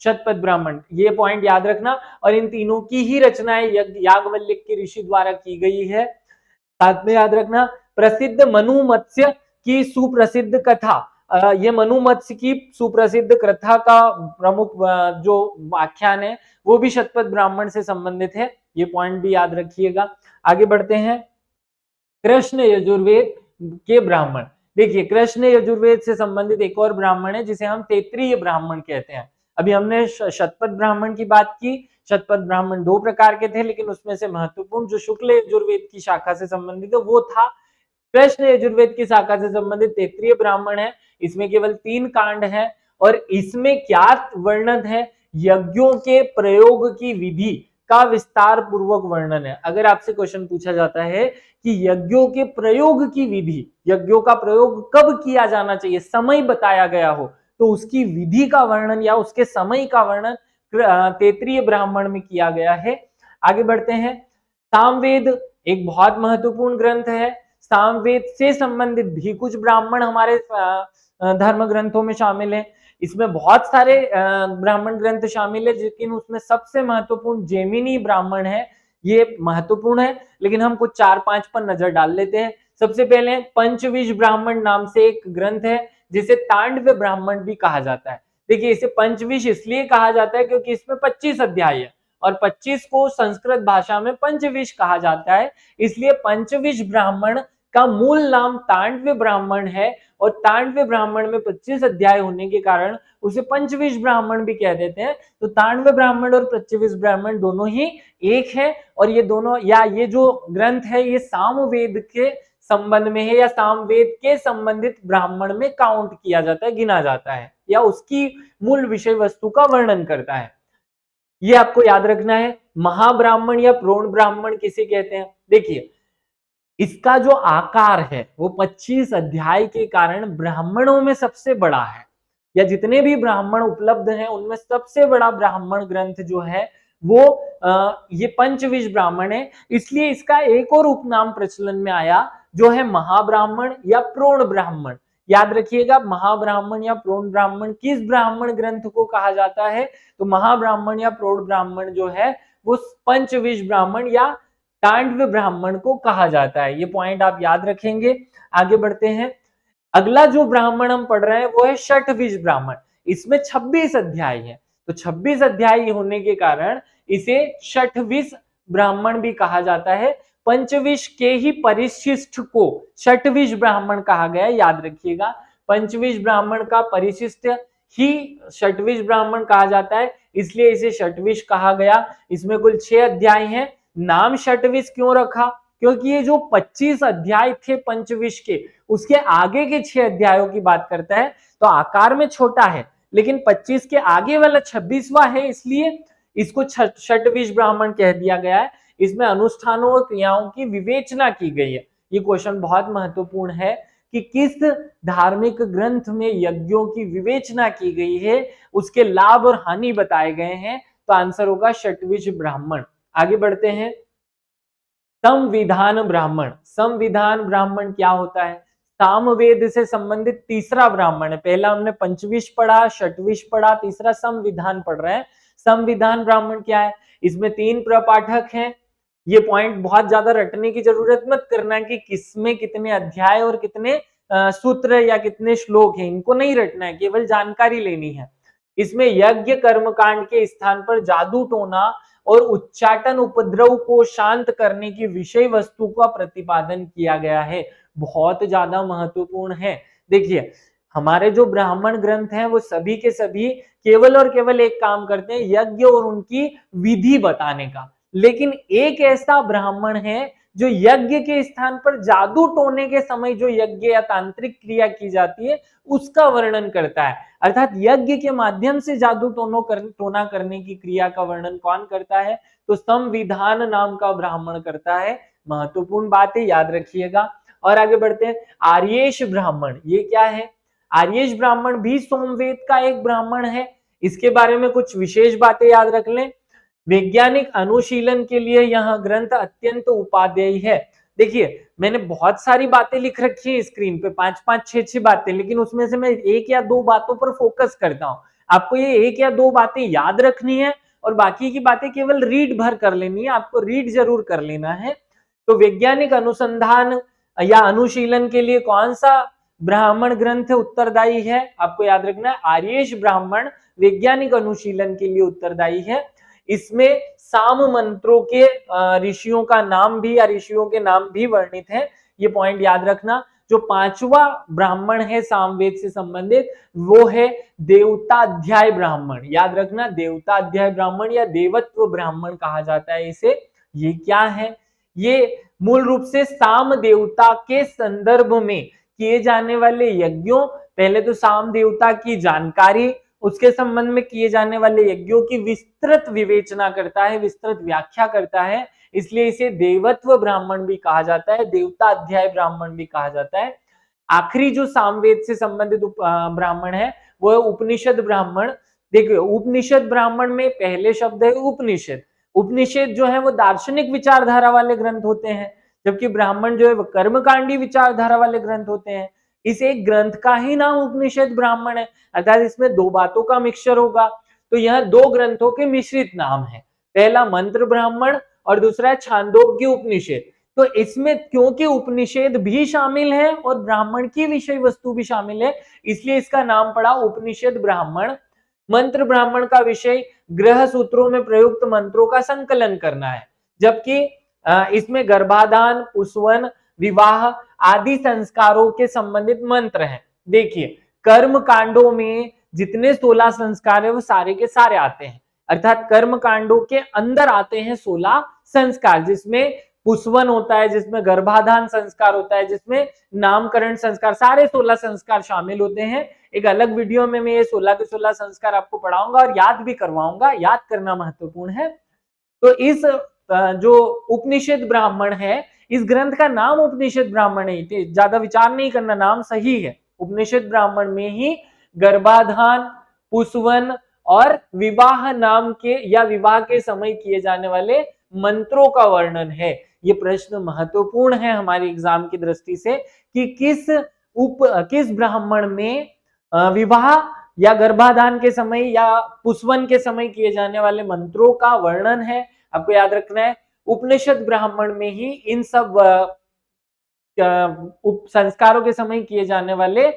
शतपथ ब्राह्मण। ये पॉइंट याद रखना। और इन तीनों की ही रचनाएं याज्ञवल्क्य के ऋषि द्वारा की गई है। साथ में याद रखना प्रसिद्ध मनु मत्स्य की सुप्रसिद्ध कथा, ये मनु मत्स्य की सुप्रसिद्ध कथा का प्रमुख जो व्याख्यान है वो भी शतपथ ब्राह्मण से संबंधित है, ये पॉइंट भी याद रखिएगा। आगे बढ़ते हैं। कृष्ण यजुर्वेद के ब्राह्मण। देखिए कृष्ण यजुर्वेद से संबंधित एक और ब्राह्मण है जिसे हम तैत्तिरीय ब्राह्मण कहते हैं। अभी हमने शतपथ ब्राह्मण की बात की। शतपथ ब्राह्मण 2 प्रकार के थे, लेकिन उसमें से महत्वपूर्ण जो शुक्ल यजुर्वेद की शाखा से संबंधित है वो था कृष्ण यजुर्वेद की शाखा से संबंधित तैत्तिरीय ब्राह्मण है, इसमें केवल 3 कांड है और इसमें क्या वर्णन है, यज्ञों के प्रयोग की विधि का विस्तार पूर्वक वर्णन है। अगर आपसे क्वेश्चन पूछा जाता है कि यज्ञों के प्रयोग की विधि, यज्ञों का प्रयोग कब किया जाना चाहिए, समय बताया गया हो, तो उसकी विधि का वर्णन या उसके समय का वर्णन तैत्तिरीय ब्राह्मण में किया गया है। आगे बढ़ते हैं। सामवेद एक बहुत महत्वपूर्ण ग्रंथ है। सामवेद से संबंधित भी कुछ ब्राह्मण हमारे धर्म ग्रंथों में शामिल है। इसमें बहुत सारे ब्राह्मण ग्रंथ शामिल है, लेकिन उसमें सबसे महत्वपूर्ण जैमिनी ब्राह्मण है। ये महत्वपूर्ण है, लेकिन हम कुछ 4-5 पर नजर डाल लेते हैं। सबसे पहले पंचविश ब्राह्मण नाम से एक ग्रंथ है, जिसे तांडव ब्राह्मण भी कहा जाता है। देखिए, इसे पंचविश इसलिए कहा जाता है क्योंकि इसमें 25 अध्याय है और 25 को संस्कृत भाषा में पंचविश कहा जाता है, इसलिए पंचविश ब्राह्मण का मूल नाम तांडव ब्राह्मण है और तांडव ब्राह्मण में 25 अध्याय होने के कारण उसे पंचविश ब्राह्मण भी कह देते हैं। तो तांडव ब्राह्मण और पंचविश ब्राह्मण दोनों ही एक है और ये दोनों, या ये जो ग्रंथ है, ये सामवेद के संबंध में है या सामवेद के संबंधित ब्राह्मण में काउंट किया जाता है, गिना जाता है, या उसकी मूल विषय वस्तु का वर्णन करता है। ये आपको याद रखना है। महाब्राह्मण या प्रोण ब्राह्मण किसे कहते हैं? देखिए, इसका जो आकार है वो 25 अध्याय के कारण ब्राह्मणों में सबसे बड़ा है, या जितने भी ब्राह्मण उपलब्ध हैं उनमें सबसे बड़ा ब्राह्मण ग्रंथ जो है वो ये पंचविश ब्राह्मण है। इसलिए इसका एक और उपनाम प्रचलन में आया, जो है महाब्राह्मण या प्रोण ब्राह्मण। याद रखिएगा, महाब्राह्मण या प्रोण ब्राह्मण किस ब्राह्मण ग्रंथ को कहा जाता है? तो महाब्राह्मण या प्रोण ब्राह्मण जो है वो पंचविश ब्राह्मण या तांडव ब्राह्मण को कहा जाता है। ये पॉइंट आप याद रखेंगे। आगे बढ़ते हैं। अगला जो ब्राह्मण हम पढ़ रहे हैं वो है शठविश ब्राह्मण। इसमें 26 अध्याय है, तो 26 अध्याय होने के कारण इसे शठविश ब्राह्मण भी कहा जाता है। पंचविश के ही परिशिष्ट को शठविश ब्राह्मण कहा गया है, याद रखिएगा। पंचविश ब्राह्मण का परिशिष्ट ही शठविश ब्राह्मण कहा जाता है, इसलिए इसे शठविश कहा गया। इसमें कुल 6 अध्याय हैं। नाम शठविश क्यों रखा? क्योंकि ये जो 25 अध्याय थे पंचविश के, उसके आगे के 6 अध्यायों की बात करता है, तो आकार में छोटा है, लेकिन 25 के आगे वाला 26वां है, इसलिए इसको शठविश ब्राह्मण कह दिया गया है। इसमें अनुष्ठानों और क्रियाओं की विवेचना की गई है। ये क्वेश्चन बहुत महत्वपूर्ण है कि किस धार्मिक ग्रंथ में यज्ञों की विवेचना की गई है, उसके लाभ और हानि बताए गए हैं। तो आंसर होगा शठविश ब्राह्मण। आगे बढ़ते हैं। संविधान ब्राह्मण। संविधान ब्राह्मण क्या होता है? सामवेद से संबंधित तीसरा ब्राह्मण है। पहला हमने पंचविश पढ़ा, शठविश पढ़ा, तीसरा संविधान पढ़ रहे हैं। संविधान ब्राह्मण क्या है? इसमें 3 प्रपाठक हैं। ये पॉइंट बहुत ज्यादा रटने की जरूरत मत करना कि किसमें कितने अध्याय और कितने सूत्र या कितने श्लोक हैं, इनको नहीं रटना है, केवल जानकारी लेनी है। इसमें यज्ञ कर्मकांड के स्थान पर जादू टोना और उच्चाटन उपद्रव को शांत करने की विषय वस्तु का प्रतिपादन किया गया है। बहुत ज्यादा महत्वपूर्ण है। देखिए, हमारे जो ब्राह्मण ग्रंथ हैं वो सभी के सभी केवल और केवल एक काम करते हैं, यज्ञ और उनकी विधि बताने का। लेकिन एक ऐसा ब्राह्मण है जो यज्ञ के स्थान पर जादू टोने के समय जो यज्ञ या तांत्रिक क्रिया की जाती है उसका वर्णन करता है। अर्थात यज्ञ के माध्यम से जादू टोना करने की क्रिया का वर्णन कौन करता है? तो संविधान नाम का ब्राह्मण करता है। महत्वपूर्ण बात है, याद रखिएगा। और आगे बढ़ते हैं। आर्येश ब्राह्मण, ये क्या है? आर्येश ब्राह्मण भी सोमवेद का एक ब्राह्मण है। इसके बारे में कुछ विशेष बातें याद रख लें। वैज्ञानिक अनुशीलन के लिए यह ग्रंथ अत्यंत उपादेय है। देखिए, मैंने बहुत सारी बातें लिख रखी है स्क्रीन पे, 5-5, 6-6 बातें, लेकिन उसमें से मैं 1 या 2 बातों पर फोकस करता हूं। आपको ये 1 या 2 बातें याद रखनी है और बाकी की बातें केवल रीड भर कर लेनी है। आपको रीड जरूर कर लेना है। तो वैज्ञानिक अनुसंधान या अनुशीलन के लिए कौन सा ब्राह्मण ग्रंथ उत्तरदायी है? आपको याद रखना है, आर्येश ब्राह्मण वैज्ञानिक अनुशीलन के लिए उत्तरदायी है। इसमें साम मंत्रों के ऋषियों का नाम भी या ऋषियों के नाम भी वर्णित है। ये पॉइंट याद रखना। जो 5वां ब्राह्मण है सामवेद से संबंधित, वो है देवताध्याय ब्राह्मण। याद रखना, देवताध्याय ब्राह्मण या देवत्व ब्राह्मण कहा जाता है इसे। ये क्या है? ये मूल रूप से साम देवता के संदर्भ में किए जाने वाले यज्ञों, पहले तो साम देवता की जानकारी, उसके संबंध में किए जाने वाले यज्ञों की विस्तृत विवेचना करता है, विस्तृत व्याख्या करता है। इसलिए इसे देवत्व ब्राह्मण भी कहा जाता है, देवता अध्याय ब्राह्मण भी कहा जाता है। आखिरी जो सामवेद से संबंधित ब्राह्मण है वो है उपनिषद ब्राह्मण। देखिए उपनिषद ब्राह्मण में पहले शब्द है उपनिषद। उपनिषद जो है वो दार्शनिक विचारधारा वाले ग्रंथ होते हैं, जबकि ब्राह्मण जो है वो कर्मकांडी विचारधारा वाले ग्रंथ होते हैं। इस एक ग्रंथ का ही नाम उपनिषद ब्राह्मण है, अर्थात इसमें दो बातों का मिक्सचर होगा। तो यह दो ग्रंथों के मिश्रित नाम है, पहला मंत्र ब्राह्मण और दूसरा है छांदोग्य उपनिषद। तो इसमें क्योंकि उपनिषद भी शामिल है और ब्राह्मण की विषय वस्तु भी शामिल है, इसलिए इसका नाम पड़ा उपनिषद ब्राह्मण। मंत्र ब्राह्मण का विषय ग्रह सूत्रों में प्रयुक्त मंत्रों का संकलन करना है, जबकि इसमें गर्भाधान, पुंसवन, विवाह आदि संस्कारों के संबंधित मंत्र हैं। देखिए कर्म कांडों में जितने 16 संस्कार है वो सारे के सारे आते हैं, अर्थात कर्म कांडों के अंदर आते हैं 16 संस्कार, जिसमें पुंसवन होता है, जिसमें गर्भाधान संस्कार होता है, जिसमें नामकरण संस्कार, सारे 16 संस्कार शामिल होते हैं। एक अलग वीडियो में मैं ये 16 के 16 संस्कार आपको पढ़ाऊंगा और याद भी करवाऊंगा, याद करना महत्वपूर्ण है। तो इस जो उपनिषद ब्राह्मण है, इस ग्रंथ का नाम उपनिषद ब्राह्मण है, ज्यादा विचार नहीं करना, नाम सही है। उपनिषद ब्राह्मण में ही गर्भाधान, पुंसवन और विवाह नाम के या विवाह के समय किए जाने वाले मंत्रों का वर्णन है। ये प्रश्न महत्वपूर्ण है हमारी एग्जाम की दृष्टि से कि किस ब्राह्मण में विवाह या गर्भाधान के समय या पुंसवन के समय किए जाने वाले मंत्रों का वर्णन है। आपको याद रखना है उपनिषद ब्राह्मण में ही इन सब उप संस्कारों के समय किए जाने वाले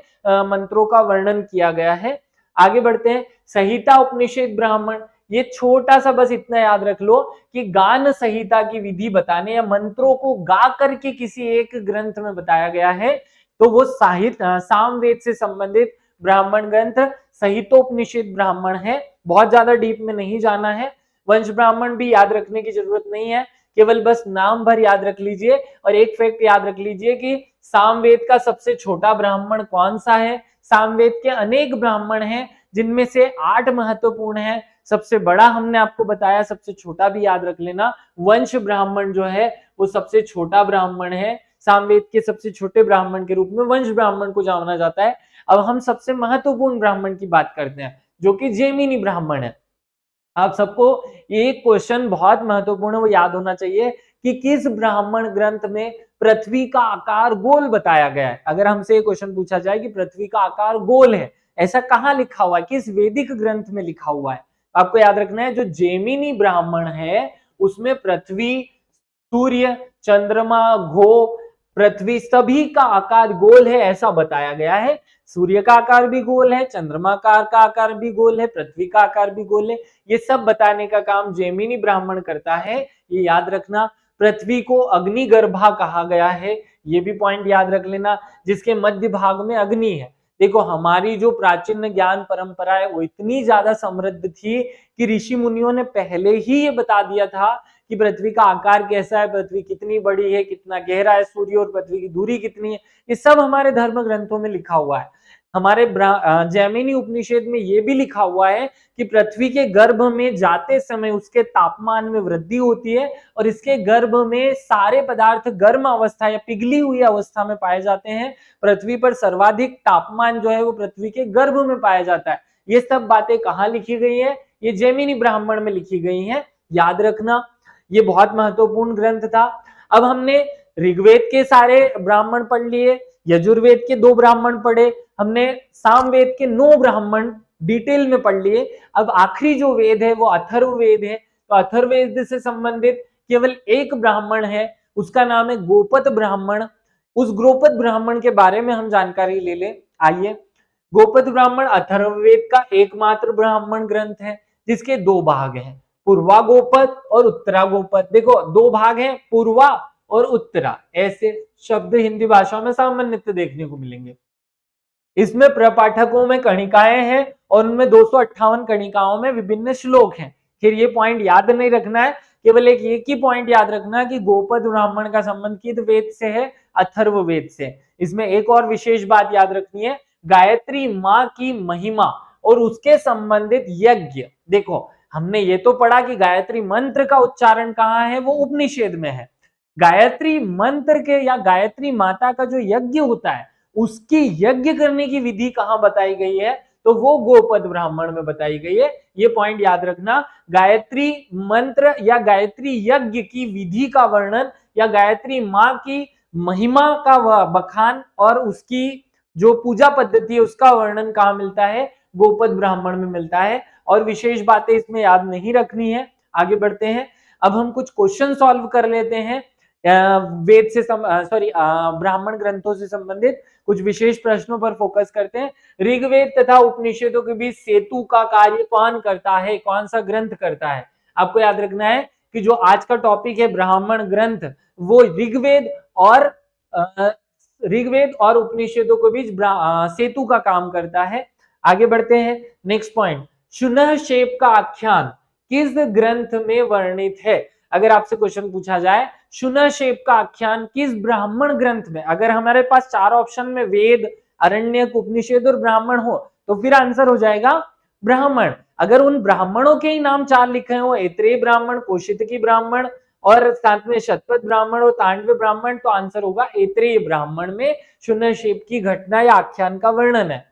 मंत्रों का वर्णन किया गया है। आगे बढ़ते हैं, संहिता उपनिषद ब्राह्मण। ये छोटा सा बस इतना याद रख लो कि गान संहिता की विधि बताने या मंत्रों को गा करके किसी एक ग्रंथ में बताया गया है, तो वो साहित्य सामवेद से संबंधित ब्राह्मण ग्रंथ संहितोपनिषद ब्राह्मण है। बहुत ज्यादा डीप में नहीं जाना है। वंश ब्राह्मण भी याद रखने की जरूरत नहीं है, केवल बस नाम भर याद रख लीजिए। और एक फैक्ट याद रख लीजिए कि सामवेद का सबसे छोटा ब्राह्मण कौन सा है। सामवेद के अनेक ब्राह्मण हैं, जिनमें से 8 महत्वपूर्ण है। सबसे बड़ा हमने आपको बताया, सबसे छोटा भी याद रख लेना। वंश ब्राह्मण जो है वो सबसे छोटा ब्राह्मण है। सामवेद के सबसे छोटे ब्राह्मण के रूप में वंश ब्राह्मण को जाना जाता है। अब हम सबसे महत्वपूर्ण ब्राह्मण की बात करते हैं, जो कि जैमिनी ब्राह्मण है। आप सबको एक क्वेश्चन बहुत महत्वपूर्ण है, वो याद होना चाहिए कि किस ब्राह्मण ग्रंथ में पृथ्वी का आकार गोल बताया गया है। अगर हमसे ये क्वेश्चन पूछा जाए कि पृथ्वी का आकार गोल है, ऐसा कहाँ लिखा हुआ है, किस वैदिक ग्रंथ में लिखा हुआ है, आपको याद रखना है जो जैमिनी ब्राह्मण है उसमें पृथ्वी, सूर्य, चंद्रमा, घो, पृथ्वी सभी का आकार गोल है ऐसा बताया गया है। सूर्य का आकार भी गोल है, चंद्रमा का आकार भी गोल है, पृथ्वी का आकार भी गोल है। ये सब बताने का काम जैमिनी ब्राह्मण करता है, ये याद रखना। पृथ्वी को अग्निगर्भा कहा गया है, ये भी पॉइंट याद रख लेना, जिसके मध्य भाग में अग्नि है। देखो हमारी जो प्राचीन ज्ञान परंपरा है वो इतनी ज्यादा समृद्ध थी कि ऋषि मुनियों ने पहले ही ये बता दिया था कि पृथ्वी का आकार कैसा है, पृथ्वी कितनी बड़ी है, कितना गहरा है सूर्य और पृथ्वी की दूरी कितनी है, ये सब हमारे धर्म ग्रंथों में लिखा हुआ है। हमारे जैमिनी उपनिषद में ये भी लिखा हुआ है कि पृथ्वी के गर्भ में जाते समय उसके तापमान में वृद्धि होती है और इसके गर्भ में सारे पदार्थ गर्म अवस्था या पिघली हुई अवस्था में पाए जाते हैं। पृथ्वी पर सर्वाधिक तापमान जो है वो पृथ्वी के गर्भ में पाया जाता है। ये सब बातें कहाँ लिखी गई है, ये जैमिनी ब्राह्मण में लिखी गई है, याद रखना। ये बहुत महत्वपूर्ण ग्रंथ था। अब हमने ऋग्वेद के सारे ब्राह्मण पढ़ लिए, यजुर्वेद के 2 ब्राह्मण पढ़े, हमने सामवेद के 9 ब्राह्मण डिटेल में पढ़ लिए। अब आखिरी जो वेद है वो अथर्ववेद है। तो अथर्ववेद से संबंधित केवल एक ब्राह्मण है, उसका नाम है गोपद ब्राह्मण। उस गोपद ब्राह्मण के बारे में हम जानकारी ले ले। आइए, गोपद ब्राह्मण अथर्ववेद का एकमात्र ब्राह्मण ग्रंथ है जिसके 2 भाग हैं, पूर्वा गोपद और उत्तरा गोपद। देखो 2 भाग हैं, पूर्वा और उत्तरा, ऐसे शब्द हिंदी भाषा में सामान्यतः देखने को मिलेंगे। इसमें प्रपाठकों में कणिकाएं हैं और उनमें 258 कणिकाओं में विभिन्न श्लोक हैं। फिर ये पॉइंट याद नहीं रखना है, केवल एक ही पॉइंट याद रखना कि गोपद ब्राह्मण का संबंध किस वेद से है, अथर्ववेद से। इसमें एक और विशेष बात याद रखनी है, गायत्री माँ की महिमा और उसके संबंधित यज्ञ। देखो हमने ये तो पढ़ा कि गायत्री मंत्र का उच्चारण कहाँ है, वो उपनिषद में है। गायत्री मंत्र के या गायत्री माता का जो यज्ञ होता है उसकी यज्ञ करने की विधि कहाँ बताई गई है, तो वो गोपद ब्राह्मण में बताई गई है। ये पॉइंट याद रखना, गायत्री मंत्र या गायत्री यज्ञ की विधि का वर्णन या गायत्री माँ की महिमा का बखान और उसकी जो पूजा पद्धति है उसका वर्णन कहाँ मिलता है, गोपद ब्राह्मण में मिलता है। और विशेष बातें इसमें याद नहीं रखनी है। आगे बढ़ते हैं, अब हम कुछ क्वेश्चन सॉल्व कर लेते हैं वेद से ब्राह्मण ग्रंथों से संबंधित कुछ विशेष प्रश्नों पर फोकस करते हैं। ऋग्वेद तथा उपनिषदों के बीच सेतु का कार्य कौन करता है, कौन सा ग्रंथ करता है? आपको याद रखना है कि जो आज का टॉपिक है ब्राह्मण ग्रंथ, वो ऋग्वेद और उपनिषदों के बीच सेतु का काम करता है। आगे बढ़ते हैं, नेक्स्ट पॉइंट, शुनह शेप का आख्यान किस ग्रंथ में वर्णित है? अगर आपसे क्वेश्चन पूछा जाए शुनह शेप का आख्यान किस ब्राह्मण ग्रंथ में, अगर हमारे पास चार ऑप्शन में वेद, अरण्यक, उपनिषद और ब्राह्मण हो तो फिर आंसर हो जाएगा ब्राह्मण। अगर उन ब्राह्मणों के ही नाम चार लिखे हो, ऐत्रेय ब्राह्मण, कौशितकी ब्राह्मण और साथ में शतपथ ब्राह्मण और तांडव ब्राह्मण, तो आंसर होगा ऐत्रेय ब्राह्मण में शुनह शेप की घटना या आख्यान का वर्णन है।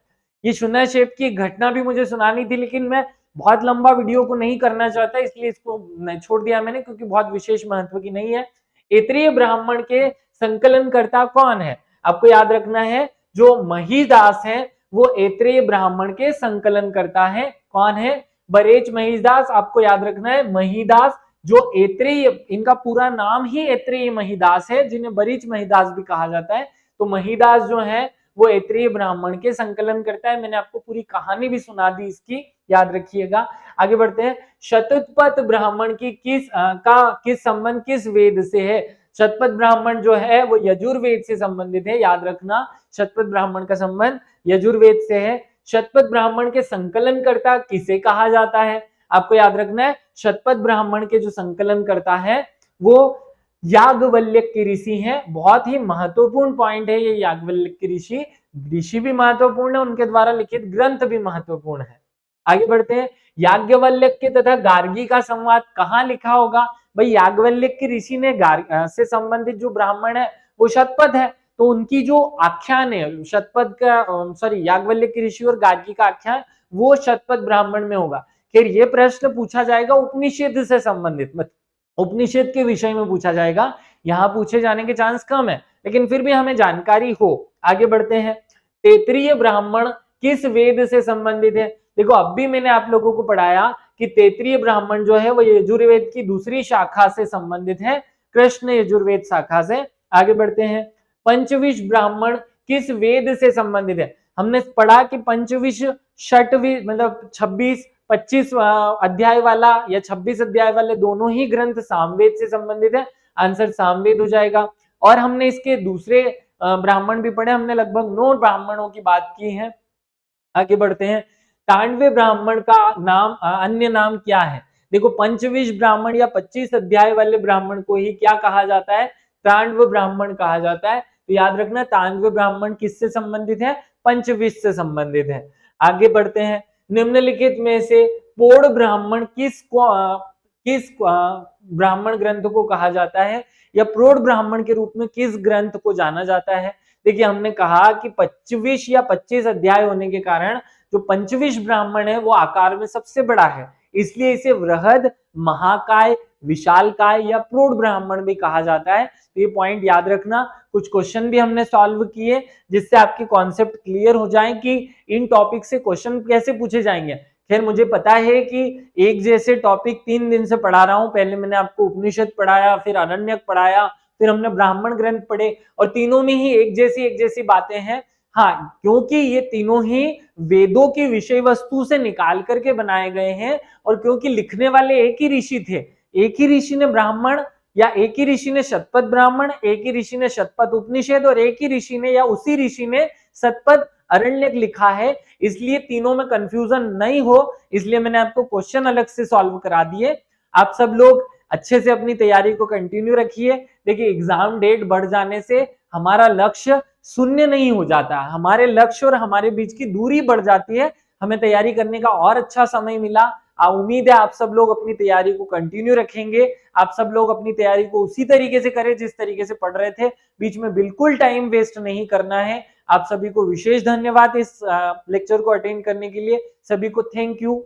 ये शुनह शेप की घटना भी मुझे सुनानी थी, लेकिन मैं बहुत लंबा वीडियो को नहीं करना चाहता, इसलिए इसको छोड़ दिया मैंने, क्योंकि बहुत विशेष महत्व की नहीं है। ऐत्रेय ब्राह्मण के संकलनकर्ता कौन है? आपको याद रखना है, जो महिदास है वो ऐत्रेय ब्राह्मण के संकलनकर्ता है। कौन है? बरेच महिदास। आपको याद रखना है, महिदास जो ऐत्रेय, इनका पूरा नाम ही ऐत्रेय महिदास है, जिन्हें बरीच महिदास भी कहा जाता है। तो महिदास जो है वो ऐत्रेय ब्राह्मण के संकलन करता है। मैंने आपको पूरी कहानी भी सुना दी इसकी, याद रखिएगा। आगे बढ़ते हैं, शतपथ ब्राह्मण की किस संबंध किस वेद से है? शतपथ ब्राह्मण जो है वो यजुर्वेद से संबंधित है, याद रखना। शतपथ ब्राह्मण का संबंध यजुर्वेद से है। शतपथ ब्राह्मण के संकलनकर्ता किसे कहा जाता है? आपको याद रखना है, शतपथ ब्राह्मण के जो संकलन करता है वो याज्ञवल्क्य के ऋषि हैं। बहुत ही महत्वपूर्ण पॉइंट है ये, याज्ञवल्क्य के ऋषि भी महत्वपूर्ण है, उनके द्वारा लिखित ग्रंथ भी महत्वपूर्ण है। आगे बढ़ते हैं, याज्ञवल्क्य तथा गार्गी का संवाद कहाँ लिखा होगा? भाई याज्ञवल्क्य ऋषि ने से संबंधित जो ब्राह्मण है वो शतपथ है, तो उनकी जो आख्यान है शतपथ का याज्ञवल्क्य ऋषि और गार्गी का आख्यान वो शतपथ ब्राह्मण में होगा। फिर ये प्रश्न पूछा जाएगा उपनिषद से संबंधित, उपनिषद के विषय में पूछा जाएगा, यहाँ पूछे जाने के चांस कम है, लेकिन फिर भी हमें जानकारी हो। आगे बढ़ते हैं, तैत्तिरीय ब्राह्मण किस वेद से संबंधित है? देखो अब भी मैंने आप लोगों को पढ़ाया कि तैत्तिरीय ब्राह्मण जो है वो यजुर्वेद की दूसरी शाखा से संबंधित है, कृष्ण यजुर्वेद शाखा से। आगे बढ़ते हैं, पंचविश ब्राह्मण किस वेद से संबंधित है? हमने पढ़ा कि पंचविश षटविश मतलब 26-25 अध्याय वाला या 26 अध्याय वाले दोनों ही ग्रंथ सामवेद से संबंधित है, आंसर सामवेद हो जाएगा। और हमने इसके दूसरे ब्राह्मण भी पढ़े, हमने लगभग 9 ब्राह्मणों की बात की है। आगे बढ़ते हैं, तांडव ब्राह्मण का नाम अन्य नाम क्या है? देखो पंचविश ब्राह्मण या 25 अध्याय वाले ब्राह्मण को ही क्या कहा जाता है? तांडव ब्राह्मण कहा जाता है। तो याद रखना, तांडव ब्राह्मण किससे संबंधित है? पंचविश से संबंधित है। आगे बढ़ते हैं, निम्नलिखित में से पौड़ ब्राह्मण किस ब्राह्मण ग्रंथ को कहा जाता है, या प्रौढ़ ब्राह्मण के रूप में किस ग्रंथ को जाना जाता है? देखिए हमने कहा कि 25 या 25 अध्याय होने के कारण जो पंचविश ब्राह्मण है वो आकार में सबसे बड़ा है, इसलिए इसे वृहद, महाकाय, विशालकाय या प्रौढ़ ब्राह्मण भी कहा जाता है। तो ये पॉइंट याद रखना। कुछ क्वेश्चन भी हमने सॉल्व किए जिससे आपके कॉन्सेप्ट क्लियर हो जाए कि इन टॉपिक से क्वेश्चन कैसे पूछे जाएंगे। खैर मुझे पता है कि एक जैसे टॉपिक 3 दिन से पढ़ा रहा हूं, पहले मैंने आपको उपनिषद पढ़ाया, फिर अरण्यक पढ़ाया, फिर हमने ब्राह्मण ग्रंथ पढ़े, और तीनों में ही एक जैसी बातें हैं। हाँ, क्योंकि ये तीनों ही वेदों की विषय वस्तु से निकाल करके बनाए गए हैं, और क्योंकि लिखने वाले एक ही ऋषि थे, एक ही ऋषि ने ब्राह्मण या एक ही ऋषि ने शतपथ ब्राह्मण, एक ही ऋषि ने शतपथ उपनिषद और एक ही ऋषि ने या उसी ऋषि ने शतपथ अरण्यक लिखा है, इसलिए तीनों में कंफ्यूजन नहीं हो, इसलिए मैंने आपको क्वेश्चन अलग से सॉल्व करा दिए। आप सब लोग अच्छे से अपनी तैयारी को कंटिन्यू रखिए। देखिए एग्जाम डेट बढ़ जाने से हमारा लक्ष्य शून्य नहीं हो जाता, हमारे लक्ष्य और हमारे बीच की दूरी बढ़ जाती है, हमें तैयारी करने का और अच्छा समय मिला। उम्मीद है आप सब लोग अपनी तैयारी को कंटिन्यू रखेंगे, आप सब लोग अपनी तैयारी को उसी तरीके से करें जिस तरीके से पढ़ रहे थे, बीच में बिल्कुल टाइम वेस्ट नहीं करना है। आप सभी को विशेष धन्यवाद इस लेक्चर को अटेंड करने के लिए। सभी को थैंक यू।